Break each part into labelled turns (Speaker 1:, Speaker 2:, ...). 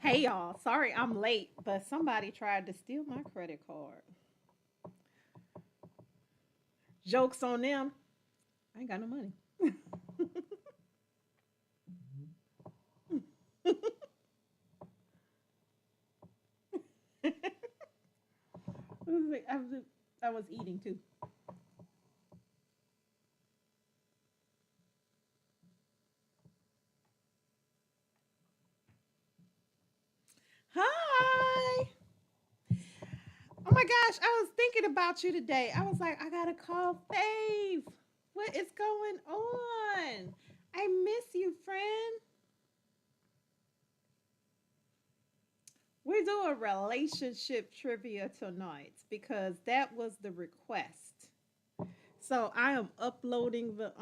Speaker 1: Hey y'all, sorry I'm late, but somebody tried to steal my credit card. Jokes on them. I ain't got no money. I was eating too. Hi. Oh my gosh, I was thinking about you today. I was like, I gotta call Fave. What is going on? I miss you, friend. We're doing relationship trivia tonight because that was the request. So I'm uploading the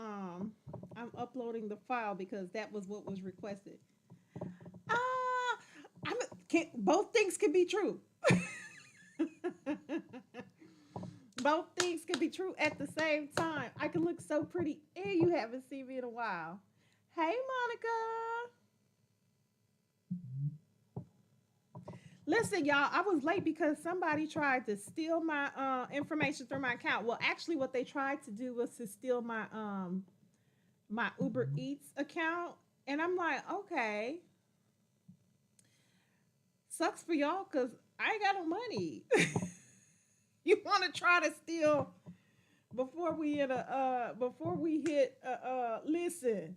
Speaker 1: file because that was what was requested. Ah, both things can be true. Both things can be true at the same time. I can look so pretty and you haven't seen me in a while. Hey, Monica. Listen, y'all, I was late because somebody tried to steal my information through my account. Well, actually, what they tried to do was to steal my Uber Eats account, and I'm like, okay, sucks for y'all because I ain't got no money. You want to try to steal before we hit listen.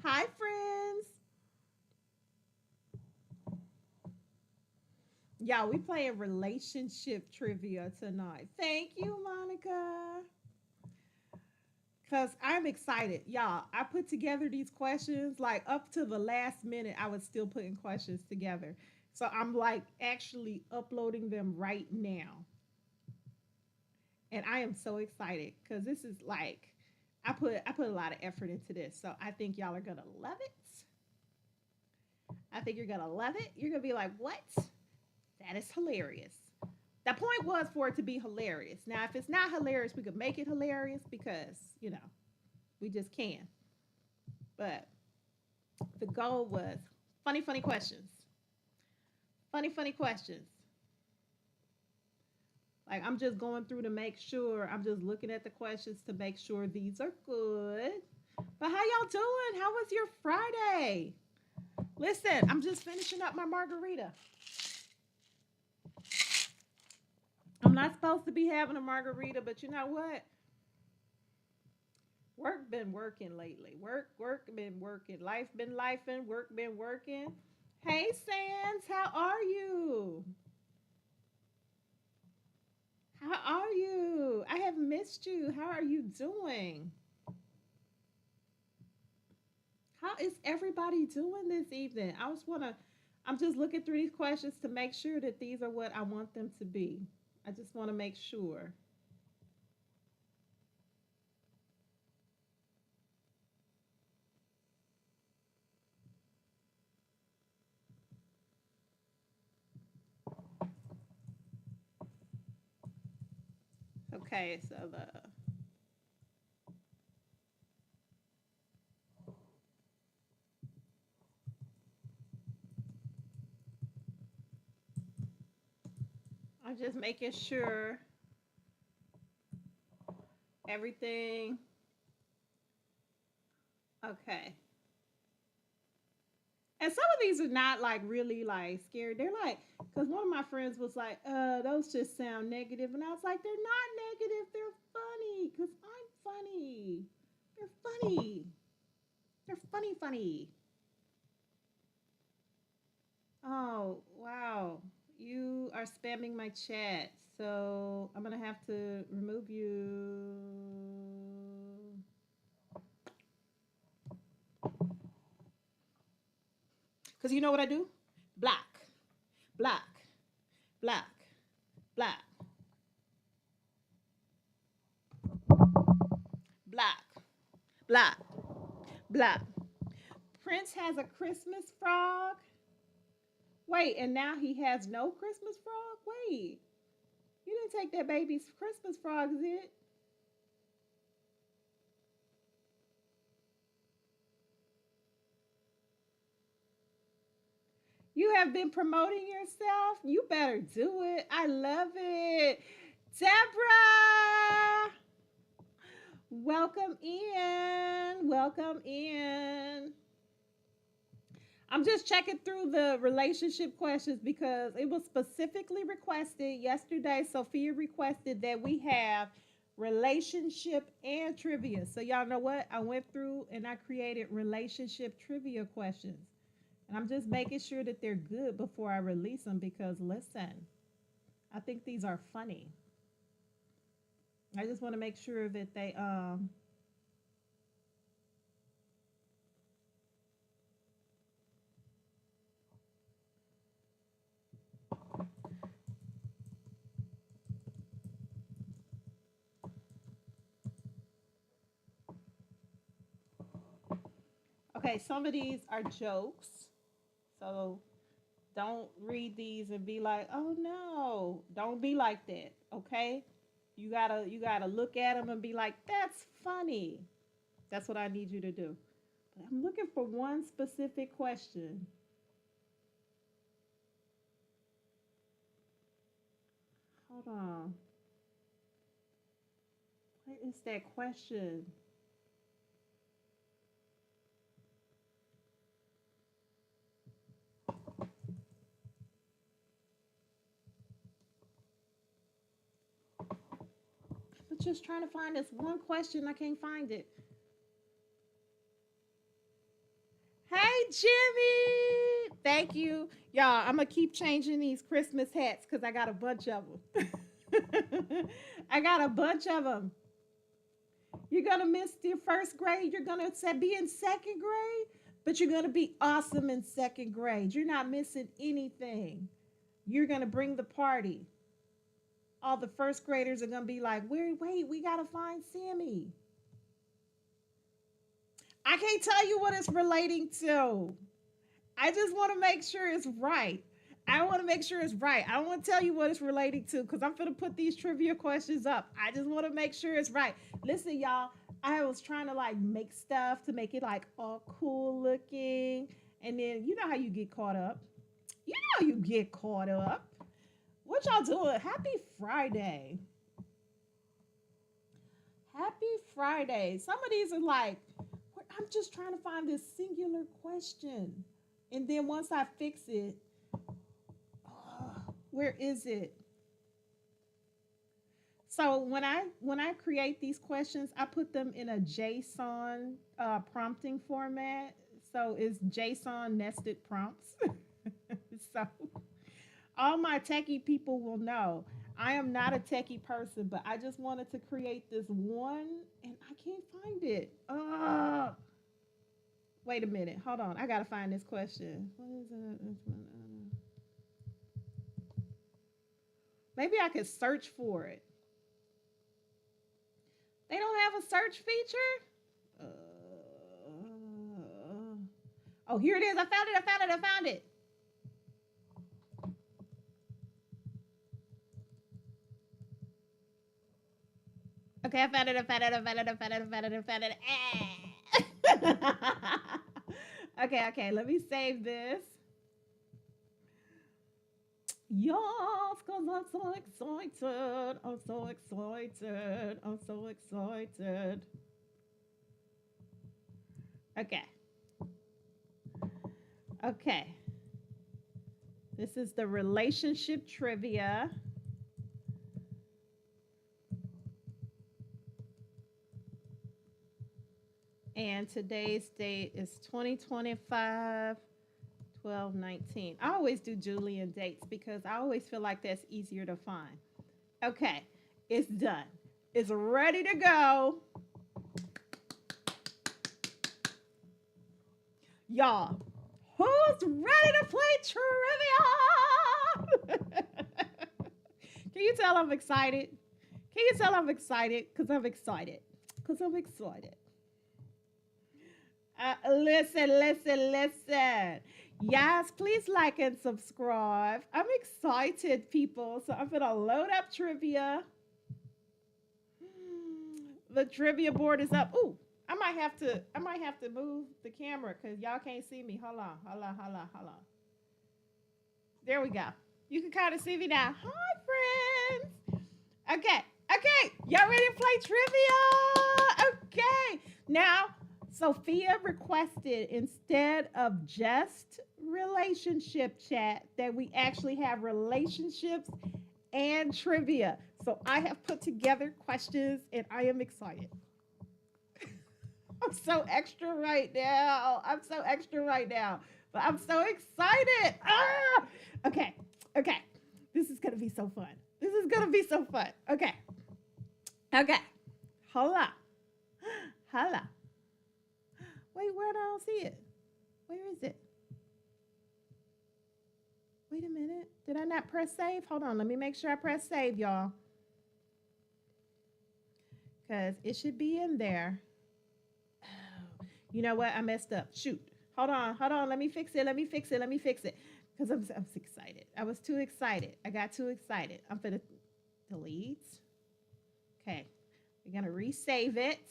Speaker 1: Hi, friends. Y'all, we playing relationship trivia tonight. Thank you, Monica. Cause I'm excited, y'all. I put together these questions like up to the last minute. I was still putting questions together, so I'm like actually uploading them right now, and I am so excited because this is like I put a lot of effort into this, so I think y'all are gonna love it. I think you're gonna love it. You're gonna be like, "What? That is hilarious." The point was for it to be hilarious. Now, if it's not hilarious, we could make it hilarious because we just can. But the goal was funny, funny questions. Funny, funny questions. Like I'm just going through to make sure. I'm just looking at the questions to make sure these are good. But how y'all doing? How was your Friday? Listen, I'm just finishing up my margarita. I'm not supposed to be having a margarita, but you know what? Work been working lately. Work been working. Life been lifing. Work been working. Hey, Sands, how are you? How are you? I have missed you. How are you doing? How is everybody doing this evening? I'm just looking through these questions to make sure that these are what I want them to be. I just want to make sure. Okay, so the I'm just making sure everything. Okay. And some of these are not like really like scary. They're like, because one of my friends was like, those just sound negative. And I was like, they're not negative. They're funny because I'm funny. They're funny. They're funny, funny. Oh, wow. You are spamming my chat. So I'm going to have to remove you. Because you know what I do? Black, black, black, black, black, black, black. Prince has a Christmas frog. Wait, and now he has no Christmas frog? Wait, you didn't take that baby's Christmas frog, is it? You have been promoting yourself. You better do it. I love it. Deborah, welcome in. Welcome in. I'm just checking through the relationship questions because it was specifically requested yesterday. Sophia requested that we have relationship and trivia. So, y'all know what? I went through and I created relationship trivia questions. And I'm just making sure that they're good before I release them because, listen, I think these are funny. I just want to make sure that they okay, some of these are jokes. So don't read these and be like, "Oh no." Don't be like that, okay? You got to look at them and be like, "That's funny." That's what I need you to do. But I'm looking for one specific question. Hold on. What is that question? I'm just trying to find this one question. I can't find it. Hey, Jimmy. Thank you. Y'all, I'm going to keep changing these Christmas hats because I got a bunch of them. I got a bunch of them. You're going to miss your first grade. You're going to be in second grade, but you're going to be awesome in second grade. You're not missing anything. You're going to bring the party. All the first graders are going to be like, wait, we got to find Sammy. I can't tell you what it's relating to. I just want to make sure it's right. I want to make sure it's right. I don't want to tell you what it's relating to because I'm going to put these trivia questions up. I just want to make sure it's right. Listen, y'all, I was trying to like make stuff to make it like all cool looking. And then you know how you get caught up. You know you get caught up. What y'all doing? Happy Friday. Happy Friday. Some of these are like, I'm just trying to find this singular question. And then once I fix it, where is it? So when I create these questions, I put them in a JSON prompting format. So it's JSON nested prompts. So all my techie people will know I am not a techie person, but I just wanted to create this one and I can't find it. Wait a minute. Hold on. I gotta find this question. What is it? Maybe I could search for it. They don't have a search feature. Oh, here it is. I found it. I found it. I found it. Okay, I found it. I found it. I found it. I found it. I found it. I found it. Okay, okay. Let me save this. Yes, because I'm so excited. I'm so excited. I'm so excited. Okay. Okay. This is the relationship trivia. And today's date is 2025 12/19. I always do Julian dates because I always feel like that's easier to find. Okay, it's done. It's ready to go. Y'all, who's ready to play trivia? Can you tell I'm excited? Can you tell I'm excited? Because I'm excited. Because I'm excited. Listen. Yes, please like and subscribe. I'm excited, people. So I'm gonna load up trivia. The trivia board is up. Ooh, I might have to move the camera because y'all can't see me. Hold on. There we go. You can kind of see me now. Hi, friends. Okay. Okay. Y'all ready to play trivia? Okay. Now, Sophia requested instead of just relationship chat that we actually have relationships and trivia. So I have put together questions and I am excited. I'm so extra right now. I'm so extra right now. But I'm so excited. Ah! Okay. Okay. This is going to be so fun. This is going to be so fun. Okay. Okay. Hola. Hola. Wait, where do I don't see it? Where is it? Wait a minute. Did I not press save? Hold on. Let me make sure I press save, y'all. Because it should be in there. Oh, you know what? I messed up. Shoot. Hold on. Hold on. Let me fix it. Let me fix it. Let me fix it. Because I'm excited. I was too excited. I got too excited. I'm going to delete. Okay. We're going to resave it.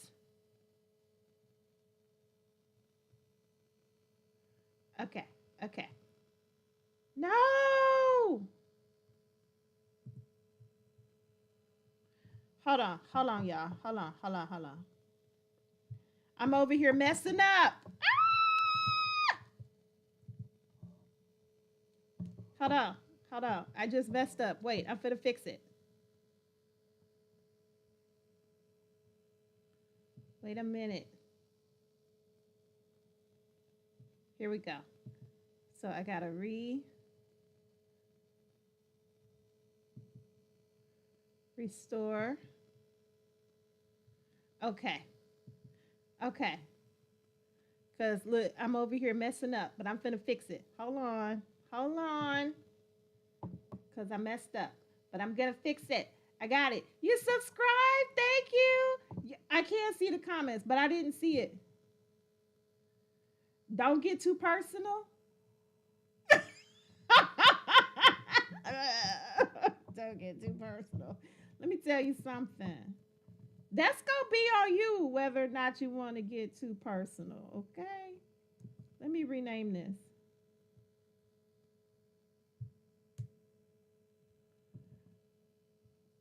Speaker 1: Okay. Okay. No. Hold on. Hold on, y'all. Hold on. Hold on. Hold on. I'm over here messing up. Ah! Hold on. Hold on. I just messed up. Wait, I'm finna fix it. Wait a minute. Here we go. So I gotta restore. Okay. Okay. Cause look, I'm over here messing up, but I'm finna fix it. Hold on. Hold on. Cause I messed up. But I'm gonna fix it. I got it. You subscribe. Thank you. I can't see the comments, but I didn't see it. Don't get too personal. Don't get too personal. Let me tell you something. That's gonna be on you whether or not you want to get too personal, okay? Let me rename this.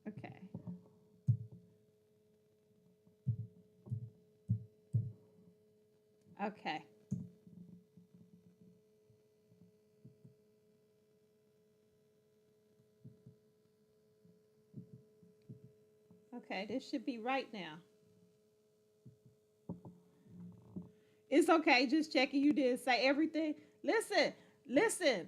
Speaker 1: Okay. Okay. Okay, this should be right now. It's okay, just checking you did say everything. Listen, listen.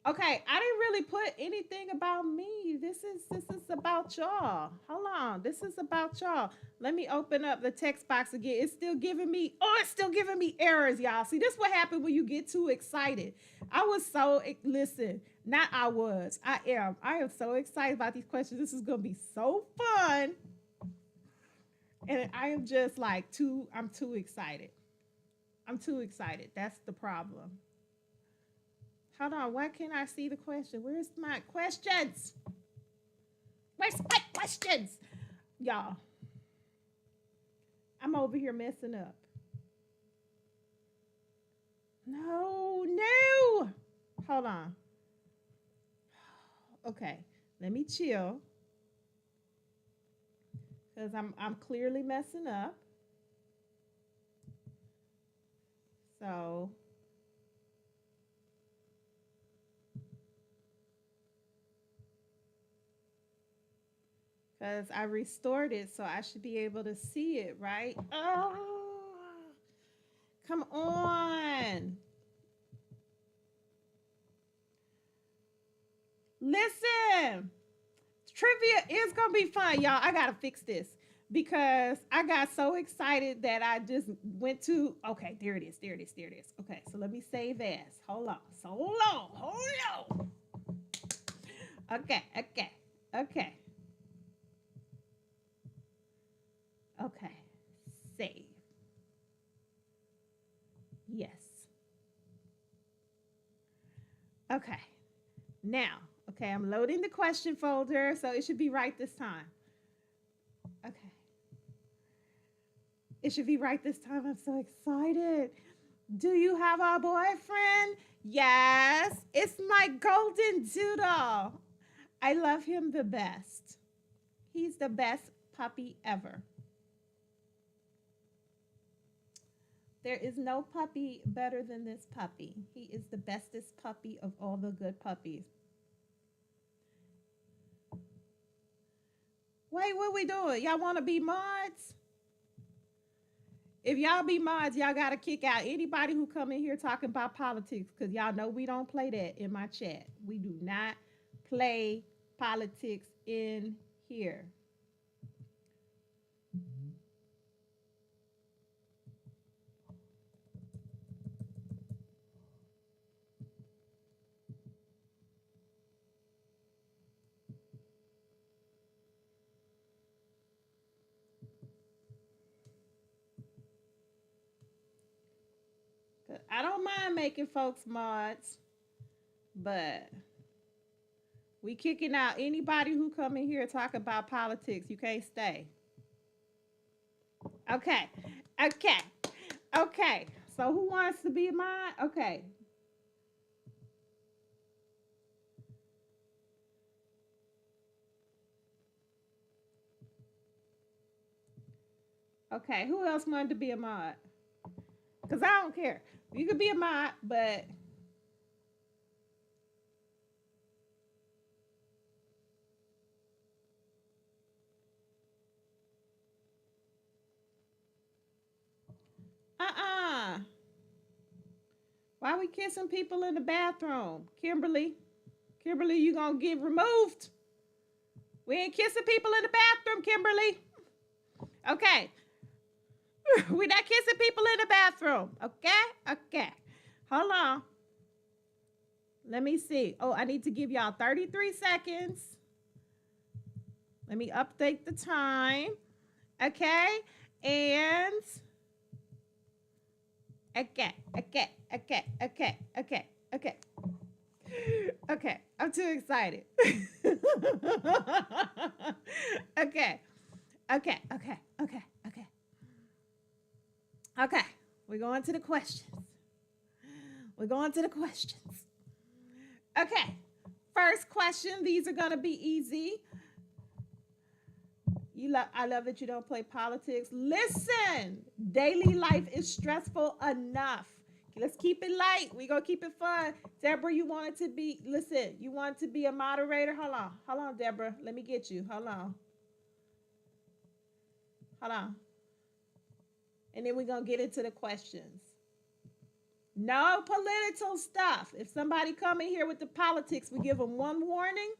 Speaker 1: Okay, I didn't really put anything about me. This is about y'all. Hold on. This is about y'all. Let me open up the text box again. It's still giving me it's still giving me errors, y'all. See, this is what happened when you get too excited. I was so listen, not I was. I am. I am so excited about these questions. This is gonna be so fun. And I am just like I'm too excited. I'm too excited. That's the problem. Hold on, why can't I see the question? Where's my questions? Where's my questions? Y'all, I'm over here messing up. No, no. Hold on. Okay, let me chill. Because I'm clearly messing up. So because I restored it, so I should be able to see it, right? Oh, come on. Listen, trivia is going to be fun, y'all. I got to fix this because I got so excited that I just went to, okay, there it is, there it is, there it is. Okay, so let me save as. Hold on, so hold on, hold on. Okay, okay, okay, okay. Save. Yes. Okay. Now, okay, I'm loading the question folder, so it should be right this time. Okay. It should be right this time. I'm so excited. Do you have a boyfriend? Yes, it's my golden doodle. I love him the best. He's the best puppy ever. There is no puppy better than this puppy. He is the bestest puppy of all the good puppies. Wait, what we doing? Y'all want to be mods? If y'all be mods, y'all gotta kick out anybody who come in here talking about politics, because y'all know we don't play that in my chat. We do not play politics in here. I don't mind making folks mods, but we kicking out anybody who come in here talk about politics. You can't stay. Okay. Okay. Okay. So who wants to be a mod? Okay. Okay. Who else wanted to be a mod? Because I don't care. You could be a mod, but uh-uh. Why we kissing people in the bathroom? Kimberly. Kimberly, you gonna get removed. We ain't kissing people in the bathroom, Kimberly. Okay. We not kissing people in the bathroom. Okay? Okay. Hold on. Let me see. Oh, I need to give y'all 33 seconds. Let me update the time. Okay? And okay, okay, okay, okay, okay, okay. Okay, I'm too excited. Okay, okay, okay, okay, okay. Okay, we're going to the questions. We're going to the questions. Okay, first question. These are gonna be easy. I love that you don't play politics. Listen, daily life is stressful enough. Let's keep it light. We gonna keep it fun. Deborah, you wanted to be. Listen, you want to be a moderator. Hold on, Deborah. Let me get you. Hold on. And then we're gonna get into the questions. No political stuff. If somebody come in here with the politics, we give them one warning.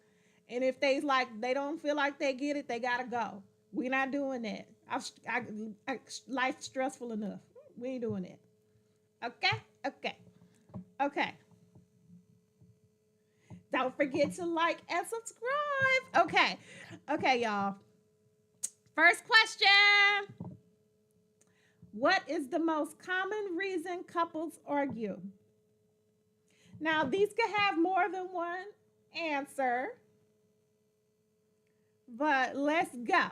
Speaker 1: And if they don't feel like they get it, they gotta go. We're not doing that. Life's stressful enough. We ain't doing that. Okay? Okay. Okay. Don't forget to like and subscribe. Okay. Okay, y'all. First question. What is the most common reason couples argue? Now, these could have more than one answer, but let's go.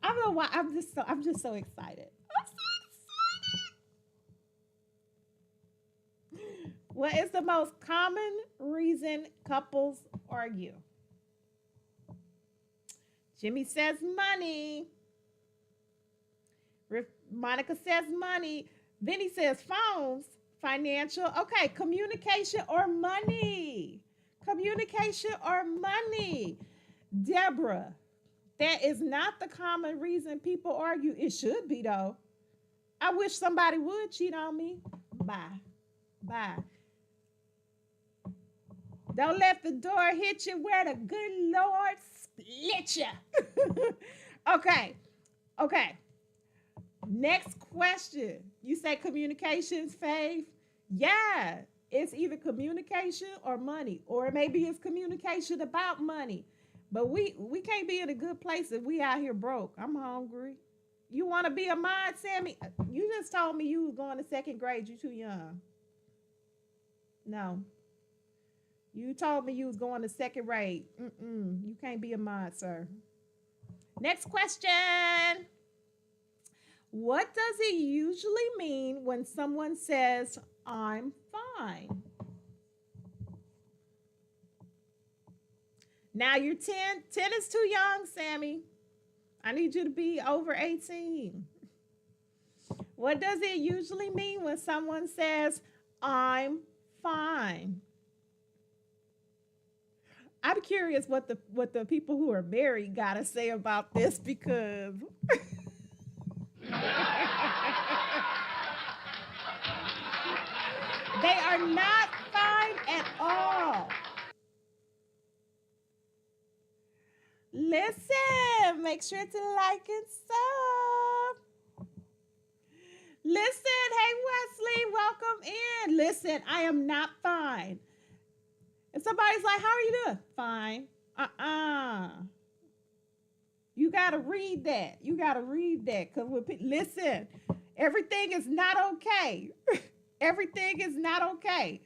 Speaker 1: I don't know why I'm just so excited. I'm so excited. What is the most common reason couples argue? Jimmy says money. Monica says money. Vinny says phones, financial. Okay, communication or money. Communication or money. Deborah, that is not the common reason people argue. It should be, though. I wish somebody would cheat on me. Bye. Bye. Don't let the door hit you where the good Lord split you. Okay. Okay. Next question. You say communications, Faith? Yeah. It's either communication or money. Or maybe it's communication about money. But we can't be in a good place if we out here broke. I'm hungry. You want to be a mod, Sammy? You just told me you was going to second grade. You too young. No. You told me you was going to second grade. You can't be a mod, sir. Next question. What does it usually mean when someone says, I'm fine? Now you're 10. 10 is too young, Sammy. I need you to be over 18. What does it usually mean when someone says, I'm fine? I'm curious what the people who are married gotta say about this because they are not fine at all. Listen, make sure to like and sub. Listen, hey Wesley, welcome in. Listen, I am not fine. If somebody's like, how are you doing? Fine. Uh-uh. You gotta read that. You gotta read that. Cause listen, everything is not okay. Everything is not okay.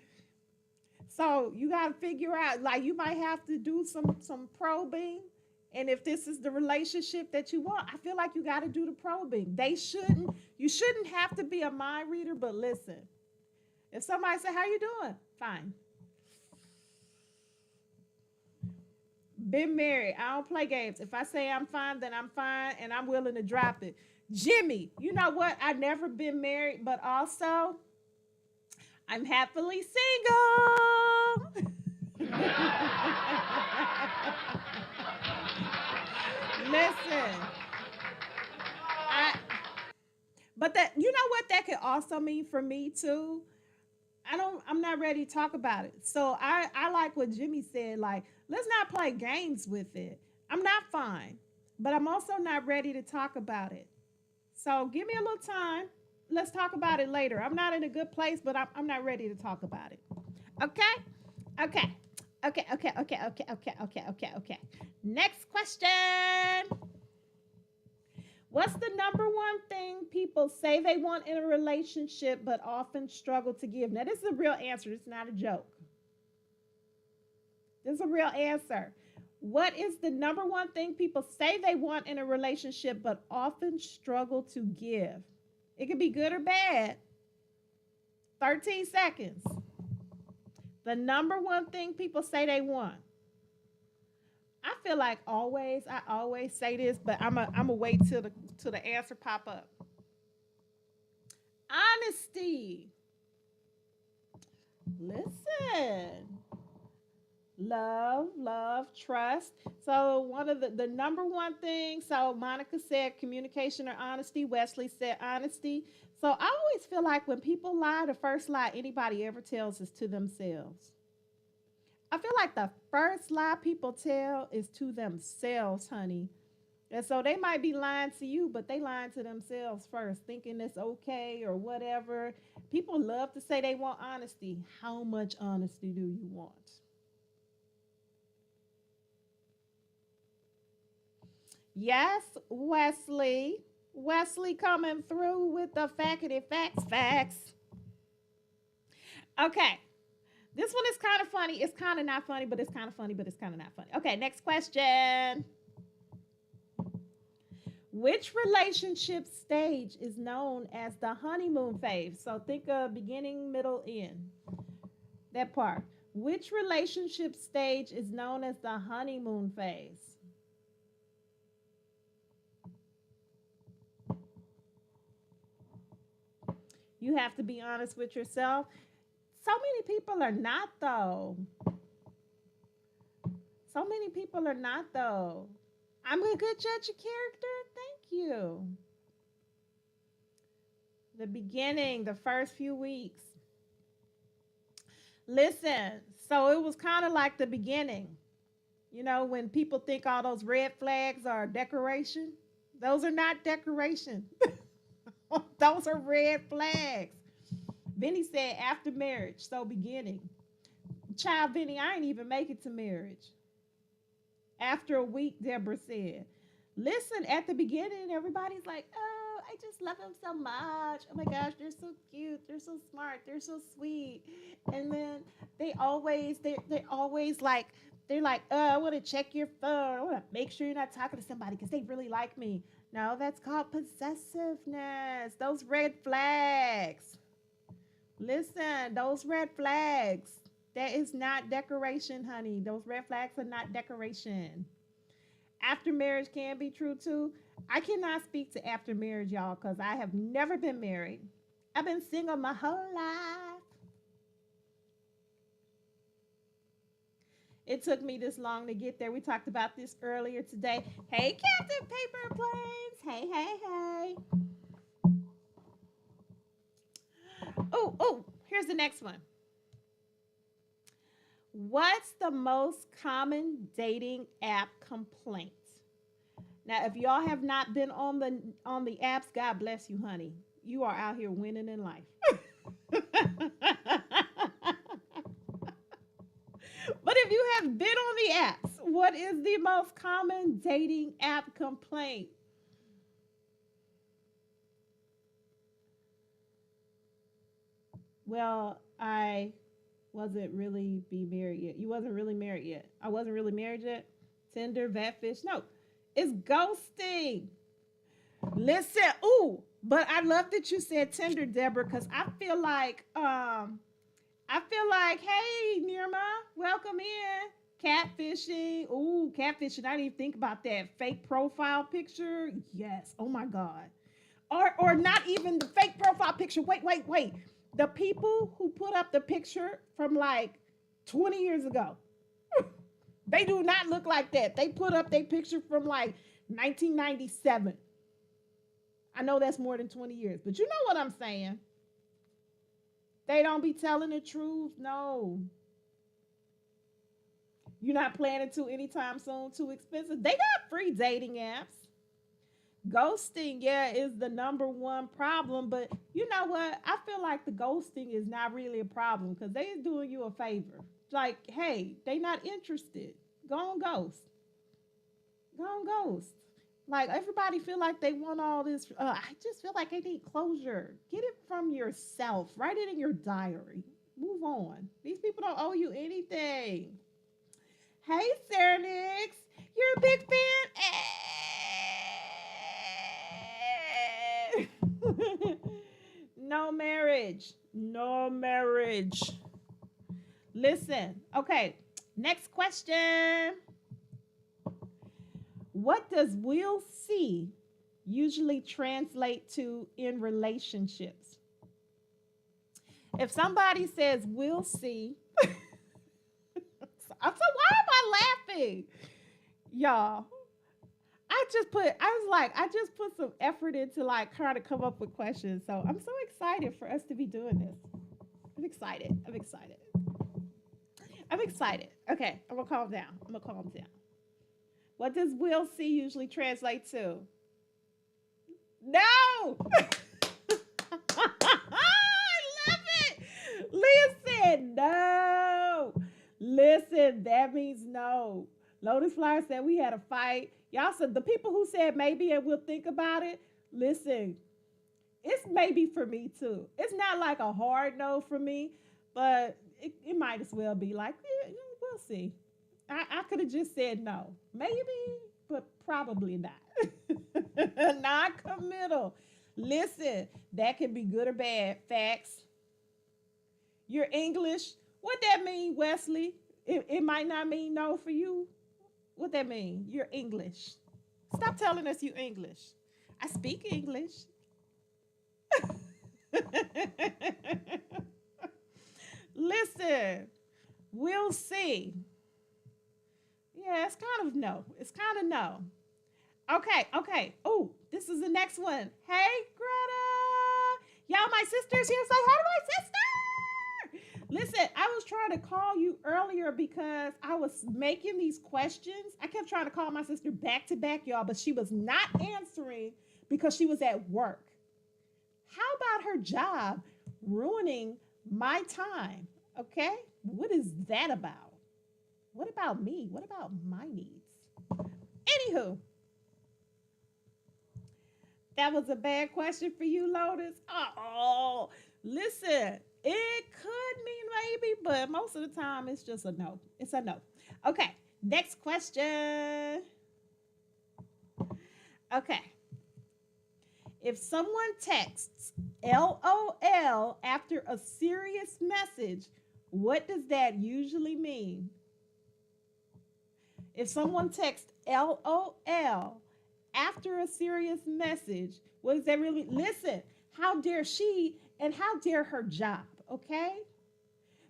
Speaker 1: So you gotta figure out, like you might have to do some probing. And if this is the relationship that you want, I feel like you gotta do the probing. You shouldn't have to be a mind reader, but listen. If somebody say, how you doing? Fine. Been married. I don't play games. If I say I'm fine, then I'm fine, and I'm willing to drop it. Jimmy, you know what? I never been married, but also I'm happily single. Listen, I. But that you know what that could also mean for me too. I'm not ready to talk about it. So I like what Jimmy said, like, let's not play games with it. I'm not fine, but I'm also not ready to talk about it. So give me a little time. Let's talk about it later. I'm not in a good place, but I'm not ready to talk about it. Okay? Okay. Okay. Next question. What's the number one thing people say they want in a relationship but often struggle to give? Now, this is a real answer. It's not a joke. This is a real answer. What is the number one thing people say they want in a relationship but often struggle to give? It could be good or bad. 13 seconds. The number one thing people say they want. I feel like I always say this, but I'm a wait till the answer pop up. Honesty. Listen. Love, trust. So one of the number one thing, so Monica said communication or honesty. Wesley said honesty. So I always feel like when people lie, the first lie anybody ever tells is to themselves. I feel like the first lie people tell is to themselves, honey. And so they might be lying to you, but they lying to themselves first, thinking it's okay or whatever. People love to say they want honesty. How much honesty do you want? Yes, Wesley. Wesley coming through with the fackety facts, facts. Okay. This one is kind of funny. It's kind of not funny, but it's kind of funny, but it's kind of not funny. Okay, next question. Which relationship stage is known as the honeymoon phase? So think of beginning, middle, end. That part. Which relationship stage is known as the honeymoon phase? You have to be honest with yourself. So many people are not, though. So many people are not, though. I'm a good judge of character. Thank you. The beginning, the first few weeks. Listen, so it was kind of like the beginning. You know, when people think all those red flags are decoration, those are not decoration. Those are red flags. Vinny said after marriage, so beginning. Child Vinny, I ain't even make it to marriage. After a week, Deborah said. Listen, at the beginning, everybody's like, oh, I just love them so much. Oh my gosh, they're so cute. They're so smart. They're so sweet. And then they're always like, they're like, I want to check your phone. I want to make sure you're not talking to somebody because they really like me. No, that's called possessiveness. Those red flags. Listen, those red flags. That is not decoration, honey. Those red flags are not decoration. After marriage can be true too. I cannot speak to after marriage, y'all, because I have never been married. I've been single my whole life. It took me this long to get there. We talked about this earlier today. Hey, Captain Paper Planes. Hey, hey, hey. Oh, here's the next one. What's the most common dating app complaint? Now, if y'all have not been on the apps, God bless you, honey. You are out here winning in life. But if you have been on the apps, what is the most common dating app complaint? Well, I wasn't really be married yet. You wasn't really married yet. I wasn't really married yet. Tinder, Vatfish. No, it's ghosting. Listen, ooh, but I love that you said Tinder, Deborah, because hey, Nirma, welcome in. Catfishing. Ooh, catfishing. I didn't even think about that. Fake profile picture. Yes. Oh my God. Or not even the fake profile picture. Wait. The people who put up the picture from like 20 years ago. They do not look like that. They put up their picture from like 1997. I know that's more than 20 years, but you know what I'm saying. They don't be telling the truth. No. You're not planning to anytime soon. Too expensive. They got free dating apps. Ghosting, yeah, is the number one problem. But you know what? I feel like the ghosting is not really a problem because they is doing you a favor. Like, hey, they not interested. Go on ghost. Go on ghost. Like everybody feel like they want all this. I just feel like they need closure. Get it from yourself. Write it in your diary. Move on. These people don't owe you anything. Hey, Sarah Nix. You're a big fan. No marriage. No marriage. Listen. Okay. Next question. What does we'll see usually translate to in relationships? If somebody says we'll see, so why am I laughing? Y'all, I just put some effort into like trying to come up with questions. So I'm so excited for us to be doing this. I'm excited. Okay, I'm gonna calm down. What does will see usually translate to? No! I love it! Listen, no! Listen, that means no. Lotus Flower said we had a fight. Y'all said the people who said maybe and we'll think about it. Listen, it's maybe for me too. It's not like a hard no for me, but it might as well be like, yeah, we'll see. I could have just said no. Maybe, but probably not. Non-committal. Listen, that can be good or bad. Facts. Your English. What that mean, Wesley? It might not mean no for you. What that mean? You're English. Stop telling us you English. I speak English. Listen, we'll see. Yeah, it's kind of no. Okay. Oh, this is the next one. Hey, Greta. Y'all, my sister's here. Say hi to my sister. Listen, I was trying to call you earlier because I was making these questions. I kept trying to call my sister back to back, y'all, but she was not answering because she was at work. How about her job ruining my time? Okay? What is that about? What about me? What about my needs? Anywho, that was a bad question for you, Lotus. Oh, listen, it could mean maybe, but most of the time it's just a no. It's a no. Okay, next question. Okay, If someone texts LOL after a serious message, what does that usually mean? If someone texts LOL after a serious message, what does that really mean? Listen, how dare she and how dare her job, okay?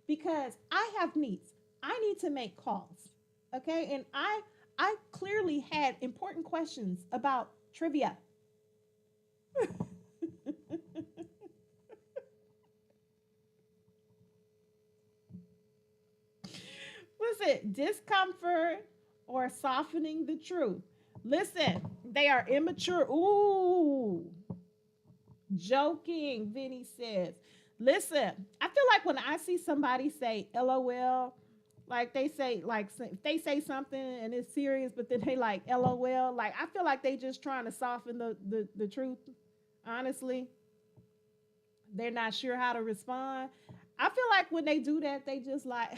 Speaker 1: Because I have needs. I need to make calls, okay? And I clearly had important questions about trivia. Listen, discomfort or softening the truth. Listen, they are immature. Ooh, joking, Vinny says. Listen, I feel like when I see somebody say LOL, like they say, like they say something and it's serious, but then they like LOL, like I feel like they just trying to soften the truth. Honestly, they're not sure how to respond. I feel like when they do that, they just like,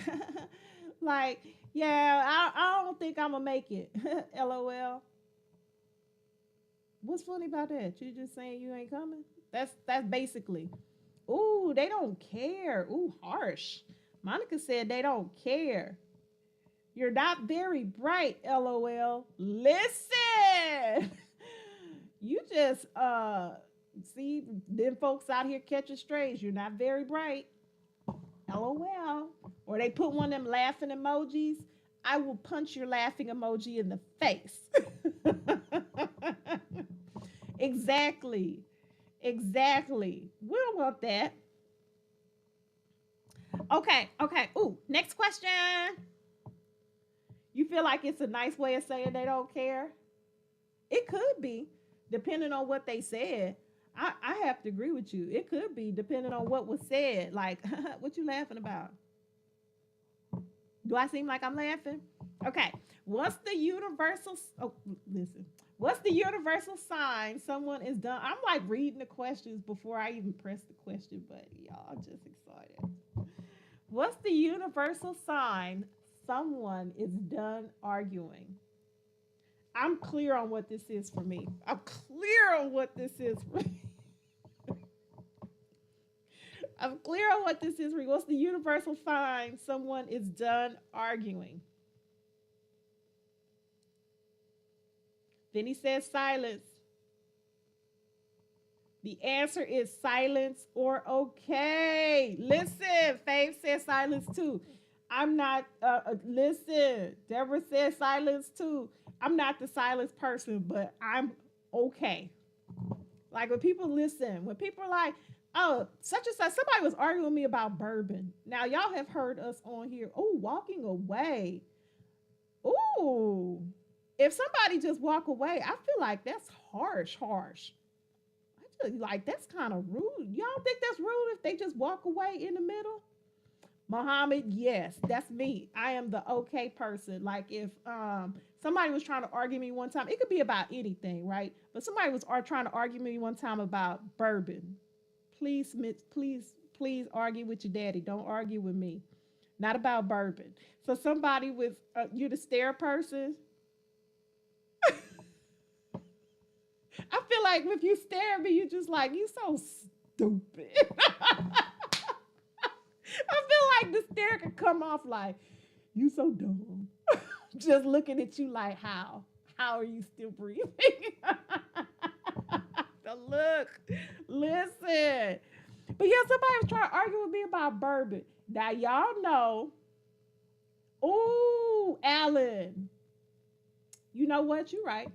Speaker 1: like, yeah, I don't think I'm gonna make it. LOL. What's funny about that? You just saying you ain't coming? That's basically. Ooh, they don't care. Ooh, harsh. Monica said they don't care. You're not very bright, LOL. Listen. You just see them folks out here catching strays. You're not very bright. LOL. Or they put one of them laughing emojis. I will punch your laughing emoji in the face. Exactly. Exactly. We don't want that. Okay, okay. Ooh, next question. You feel like it's a nice way of saying they don't care? It could be, depending on what they said. I have to agree with you. It could be, depending on what was said. Like, what you laughing about? Do I seem like I'm laughing? Okay. What's the universal? Oh, listen. What's the universal sign someone is done? I'm like reading the questions before I even press the question button. Y'all, I'm just excited. What's the universal sign someone is done arguing? I'm clear on what this is for me. I'm clear on what this is for me. I'm clear on what this is for me. What's the universal sign someone is done arguing? Then he says silence. The answer is silence or okay. Listen, Faith says silence too. I'm not, listen, Deborah says silence too. I'm not the silence person, but I'm okay. Like when people listen, when people are like, oh, such and such, somebody was arguing with me about bourbon. Now, y'all have heard us on here. Oh, walking away. Ooh. If somebody just walk away, I feel like that's harsh, harsh. I just like that's kind of rude. Y'all think that's rude if they just walk away in the middle? Muhammad, yes, that's me. I am the okay person. Like if somebody was trying to argue me one time, it could be about anything, right? But somebody was trying to argue me one time about bourbon. Please, please argue with your daddy. Don't argue with me. Not about bourbon. So somebody with you the stare person. I feel like if you stare at me, you just like you so stupid. I feel like the stare could come off like you so dumb. Just looking at you like how? How are you still breathing? The look. Listen. But yeah, somebody was trying to argue with me about bourbon. Now y'all know. Ooh, Alan. You know what? You're right.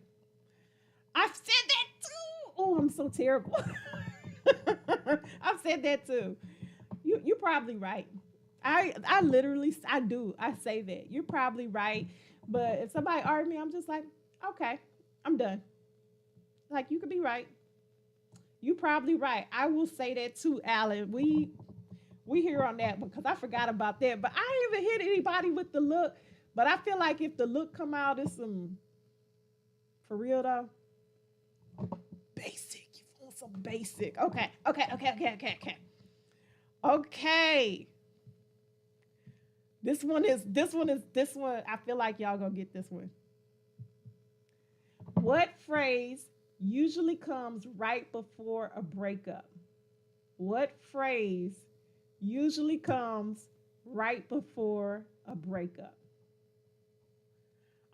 Speaker 1: I've said that too. Oh, I'm so terrible. I've said that too. You're probably right. I literally I do. I say that. You're probably right. But if somebody argues me, I'm just like, okay, I'm done. Like you could be right. You probably right. I will say that too, Alan. We here on that because I forgot about that. But I ain't even hit anybody with the look. But I feel like if the look come out, it's some for real though. Basic. You want some basic. Okay. Okay. This one. I feel like y'all gonna get this one. What phrase usually comes right before a breakup? What phrase usually comes right before a breakup?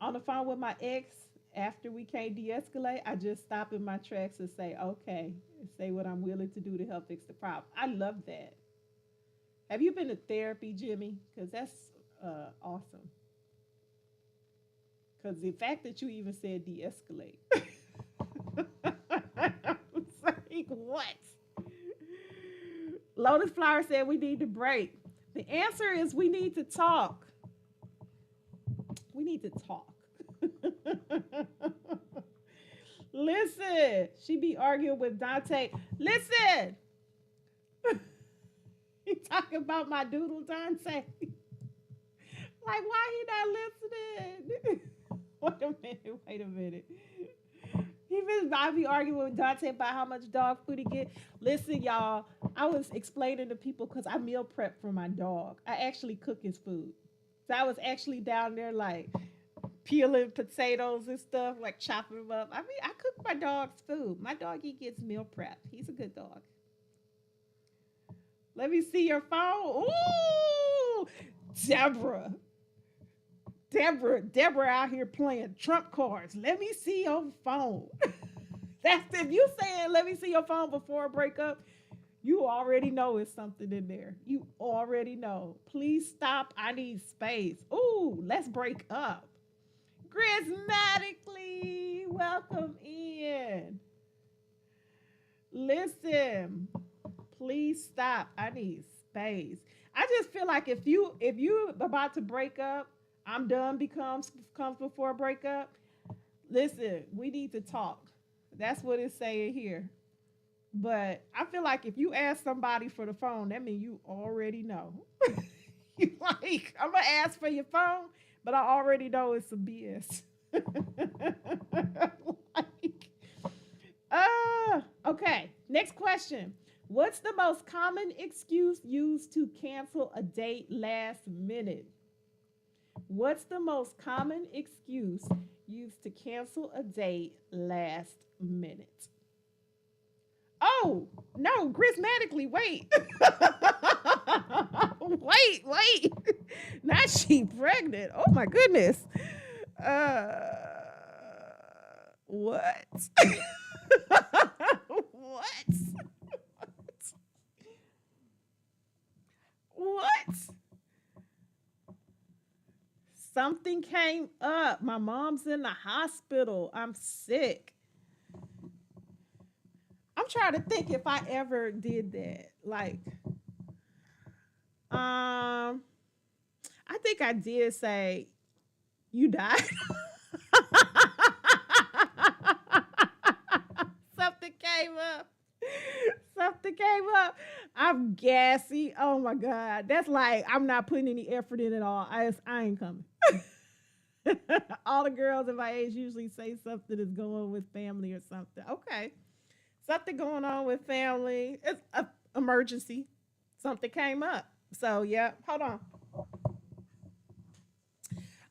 Speaker 1: On the phone with my ex, after we can't de escalate, I just stop in my tracks and say, okay, and say what I'm willing to do to help fix the problem. I love that. Have you been to therapy, Jimmy? Because that's awesome. Because the fact that you even said de escalate. It's like, what? Lotus Flower said we need to break. The answer is we need to talk. We need to talk. Listen, she be arguing with Dante. Listen, he talking about my doodle Dante. Like, why he not listening? Wait a minute. I be arguing with Dante about how much dog food he get. Listen, y'all, I was explaining to people because I meal prep for my dog. I actually cook his food. So I was actually down there like peeling potatoes and stuff, like chopping them up. I mean, I cook my dog's food. My doggy gets meal prep. He's a good dog. Let me see your phone. Ooh, Deborah. Deborah out here playing trump cards. Let me see your phone. That's if you saying let me see your phone before a breakup, you already know it's something in there. You already know. Please stop. I need space. Ooh, let's break up. Grismatically, welcome in. Listen, please stop. I need space. I just feel like if you about to break up, I'm done comes before a breakup. Listen, we need to talk. That's what it's saying here. But I feel like if you ask somebody for the phone, that means you already know. You like, I'm gonna ask for your phone, but I already know it's some BS. Like, okay. Next question. What's the most common excuse used to cancel a date last minute? What's the most common excuse used to cancel a date last minute? Oh, no, grismatically, wait. Wait. Not she pregnant. Oh my goodness. What? What? What? Something came up. My mom's in the hospital. I'm sick. I'm trying to think if I ever did that. Like, I think I did say, you died. Something came up. Something came up. I'm gassy. Oh my God. That's like, I'm not putting any effort in at all. I ain't coming. All the girls of my age usually say something is going with family or something. Okay. Something going on with family. It's an emergency. Something came up. So, yeah. Hold on.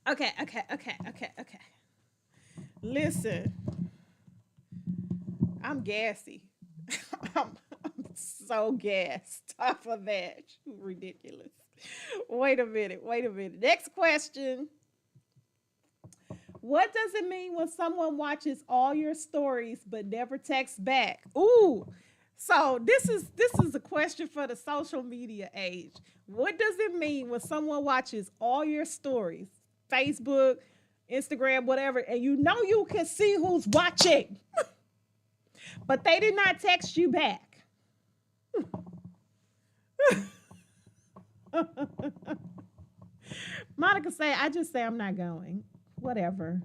Speaker 1: Okay. Listen, I'm gassy. I'm so gassed off of that. Ridiculous. Wait a minute. Next question. What does it mean when someone watches all your stories but never texts back? Ooh. So this is a question for the social media age. What does it mean when someone watches all your stories, Facebook, Instagram, whatever, and you know you can see who's watching, but they did not text you back? Monica say, I just say I'm not going. Whatever.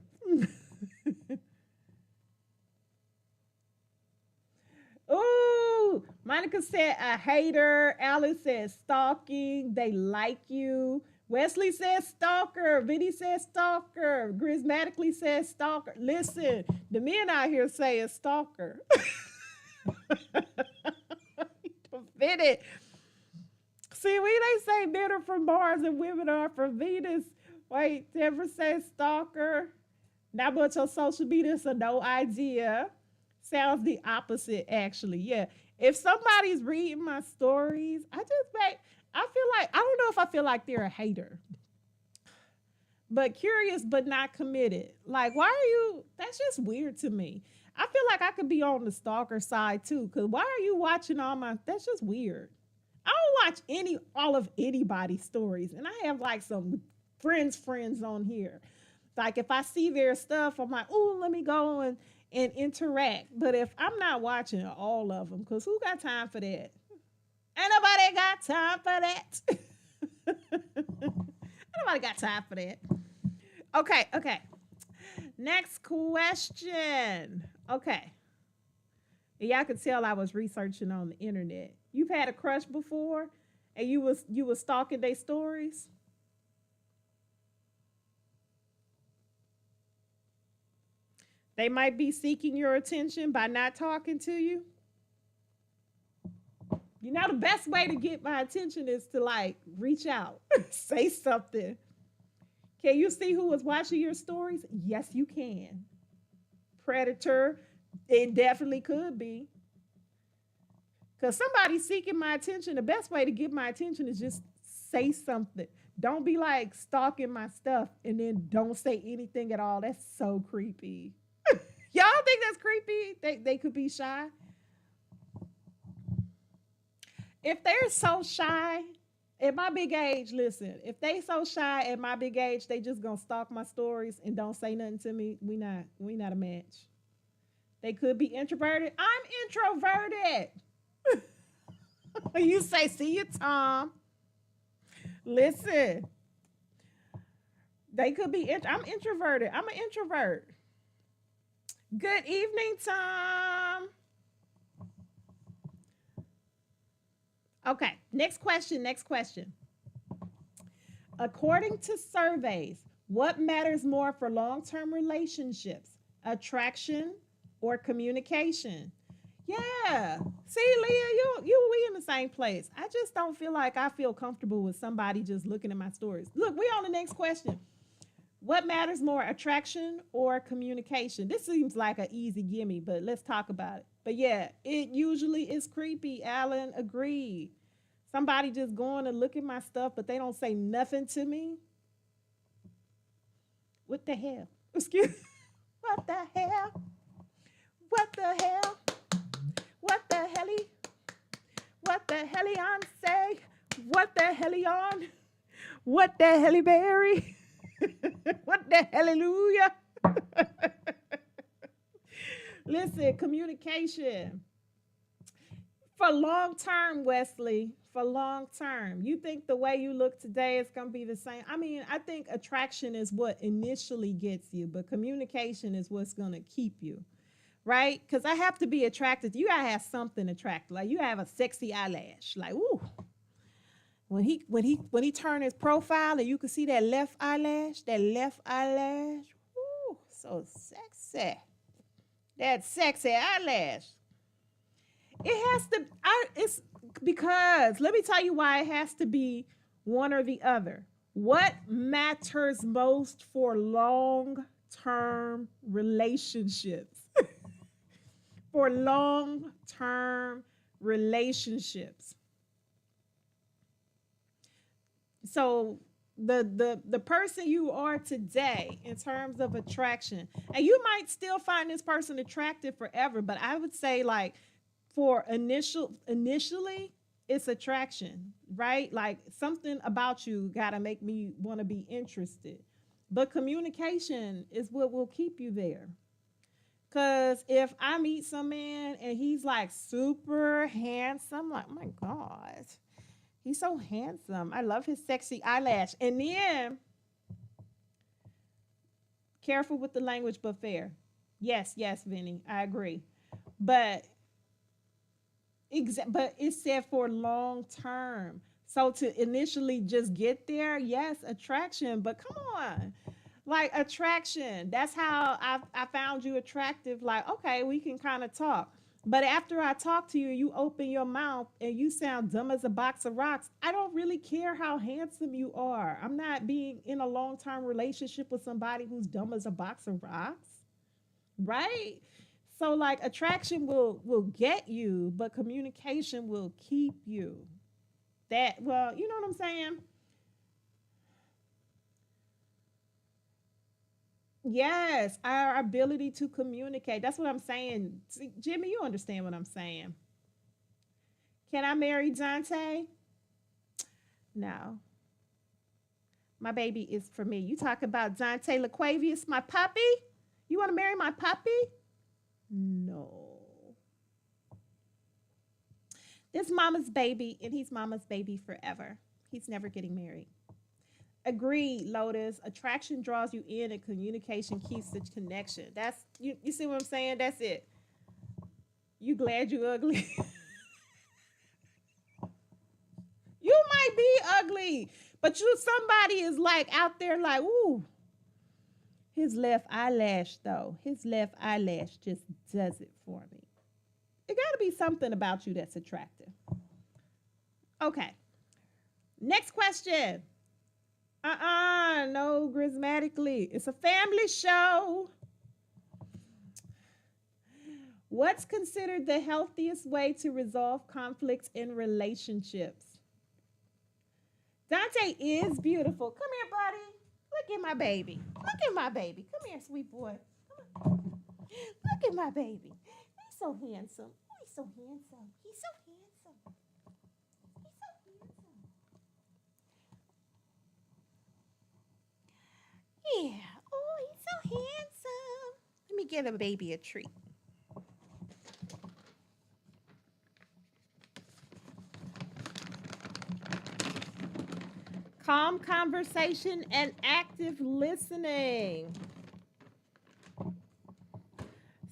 Speaker 1: Ooh, Monica said a hater. Alice says stalking. They like you. Wesley says stalker. Vinny says stalker. Grismatically says stalker. Listen, the men out here say a stalker. Vinny. See, we they say men are from Mars and women are from Venus. Wait, Deborah says stalker. Not much on social media, so no idea. Sounds the opposite, actually. Yeah. If somebody's reading my stories, I feel like, I don't know if I feel like they're a hater, but curious, but not committed. Like, why are you, that's just weird to me. I feel like I could be on the stalker side too, because why are you watching all my, that's just weird. I don't watch all of anybody's stories. And I have like some friends on here. Like if I see their stuff, I'm like, oh, let me go and interact. But if I'm not watching all of them, because who got time for that? Ain't nobody got time for that. Nobody got time for that. Okay, okay. Next question. Okay. Y'all could tell I was researching on the internet. You've had a crush before and you was stalking their stories? They might be seeking your attention by not talking to you. You know, the best way to get my attention is to like reach out, say something. Can you see who was watching your stories? Yes, you can. Predator, it definitely could be. Because somebody's seeking my attention. The best way to get my attention is just say something. Don't be like stalking my stuff and then don't say anything at all. That's so creepy. Y'all think that's creepy? They could be shy. If they're so shy at my big age, listen, if they so shy at my big age, they just gonna stalk my stories and don't say nothing to me. We not a match. They could be introverted. I'm introverted. You say, see you, Tom. Listen, they could be. I'm introverted. I'm an introvert. Good evening, Tom. Okay, next question. Next question. According to surveys, what matters more for long term relationships? Attraction or communication? Yeah. See, Leah, we in the same place. I just don't feel like I feel comfortable with somebody just looking at my stories. Look, we on the next question. What matters more, attraction or communication? This seems like an easy gimme, but let's talk about it. But yeah, it usually is creepy. Alan agreed. Somebody just going to look at my stuff, but they don't say nothing to me. What the hell? Excuse me. What the hell? What the hell? What the helly? What the helly on say? What the helly on? What the helly berry? What the hallelujah? Listen, communication. For long term, Wesley, for long term, you think the way you look today is going to be the same? I mean, I think attraction is what initially gets you, but communication is what's going to keep you, right? Because I have to be attracted. You gotta have something attractive. Like you have a sexy eyelash. Like, ooh, when he turned his profile and you can see that left eyelash, ooh, so sexy. That sexy eyelash. It has to. It's because let me tell you why it has to be one or the other. What matters most for long term relationships? For long term relationships. So the person you are today in terms of attraction, and you might still find this person attractive forever, but I would say like for initially it's attraction, right? Like something about you got to make me want to be interested. But communication is what will keep you there. Cause if I meet some man and he's like super handsome, like oh my God, he's so handsome. I love his sexy eyelash. And then careful with the language, but fair. Yes, yes, Vinny, I agree. But but it said for long term. So to initially just get there, yes, attraction, but come on. Like attraction. That's how I found you attractive. Like, okay, we can kind of talk. But after I talk to you, you open your mouth and you sound dumb as a box of rocks. I don't really care how handsome you are. I'm not being in a long term relationship with somebody who's dumb as a box of rocks, right? So like attraction will get you, but communication will keep you. That well, you know what I'm saying? Yes, our ability to communicate. That's what I'm saying. See, Jimmy, you understand what I'm saying. Can I marry Dante? No. My baby is for me. You talk about Dante LaQuavius, my puppy? You want to marry my puppy? No. This mama's baby, and he's mama's baby forever. He's never getting married. Agreed, Lotus. Attraction draws you in, and communication keeps the connection. That's you. You see what I'm saying? That's it. You glad you ugly? You might be ugly, but you somebody is like out there like, ooh, his left eyelash though. His left eyelash just does it for me. It got to be something about you that's attractive. Okay. Next question. No, grismatically. It's a family show. What's considered the healthiest way to resolve conflicts in relationships? Dante is beautiful. Come here, buddy. Look at my baby. Look at my baby. Come here, sweet boy. Look at my baby. He's so handsome. Oh, he's so handsome. He's so handsome. He's so handsome. Yeah. Oh, he's so handsome. Let me get a baby a treat. Calm conversation and active listening.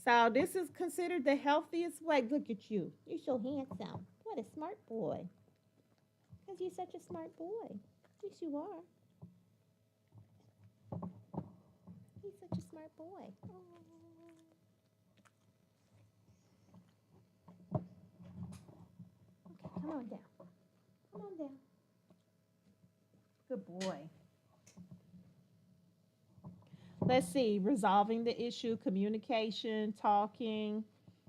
Speaker 1: So this is considered the healthiest way. Look at you. You're so handsome. What a smart boy. Because you're such a smart boy. Yes, you are. He's such a smart boy. Oh. Okay, come on down. Come on down. Good boy. Let's see. Resolving the issue, communication, talking,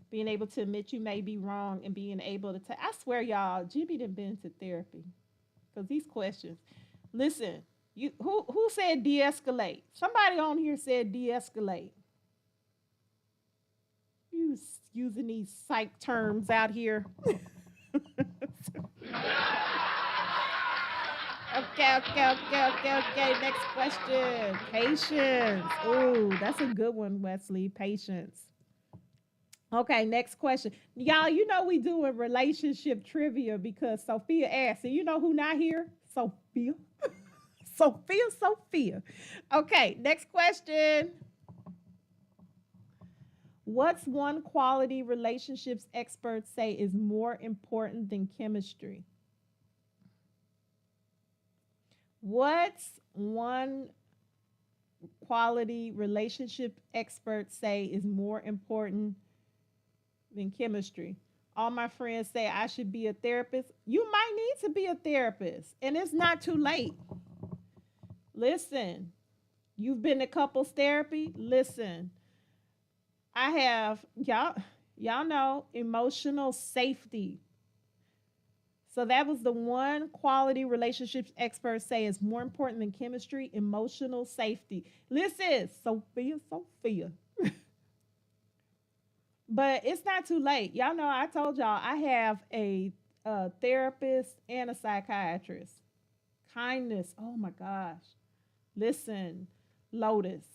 Speaker 1: being able to admit you may be wrong, and being able to I swear, y'all, Jimmy done been to therapy. Because these questions. Listen, you who said de-escalate? Somebody on here said de-escalate. You using these psych terms out here. Okay. Next question. Patience. Ooh, that's a good one, Wesley. Patience. Okay, next question. Y'all, you know we doing relationship trivia because Sophia asked, and you know who not here? Sophia. Sophia. Okay, next question. What's one quality relationships experts say is more important than chemistry? What's one quality relationship experts say is more important than chemistry? All my friends say I should be a therapist. You might need to be a therapist, and it's not too late. Listen, you've been to couples therapy. Listen, I have y'all know emotional safety. So that was the one quality relationships experts say is more important than chemistry, emotional safety. Listen, Sophia. But it's not too late. Y'all know I told y'all I have a therapist and a psychiatrist. Kindness. Oh my gosh. Listen, Lotus.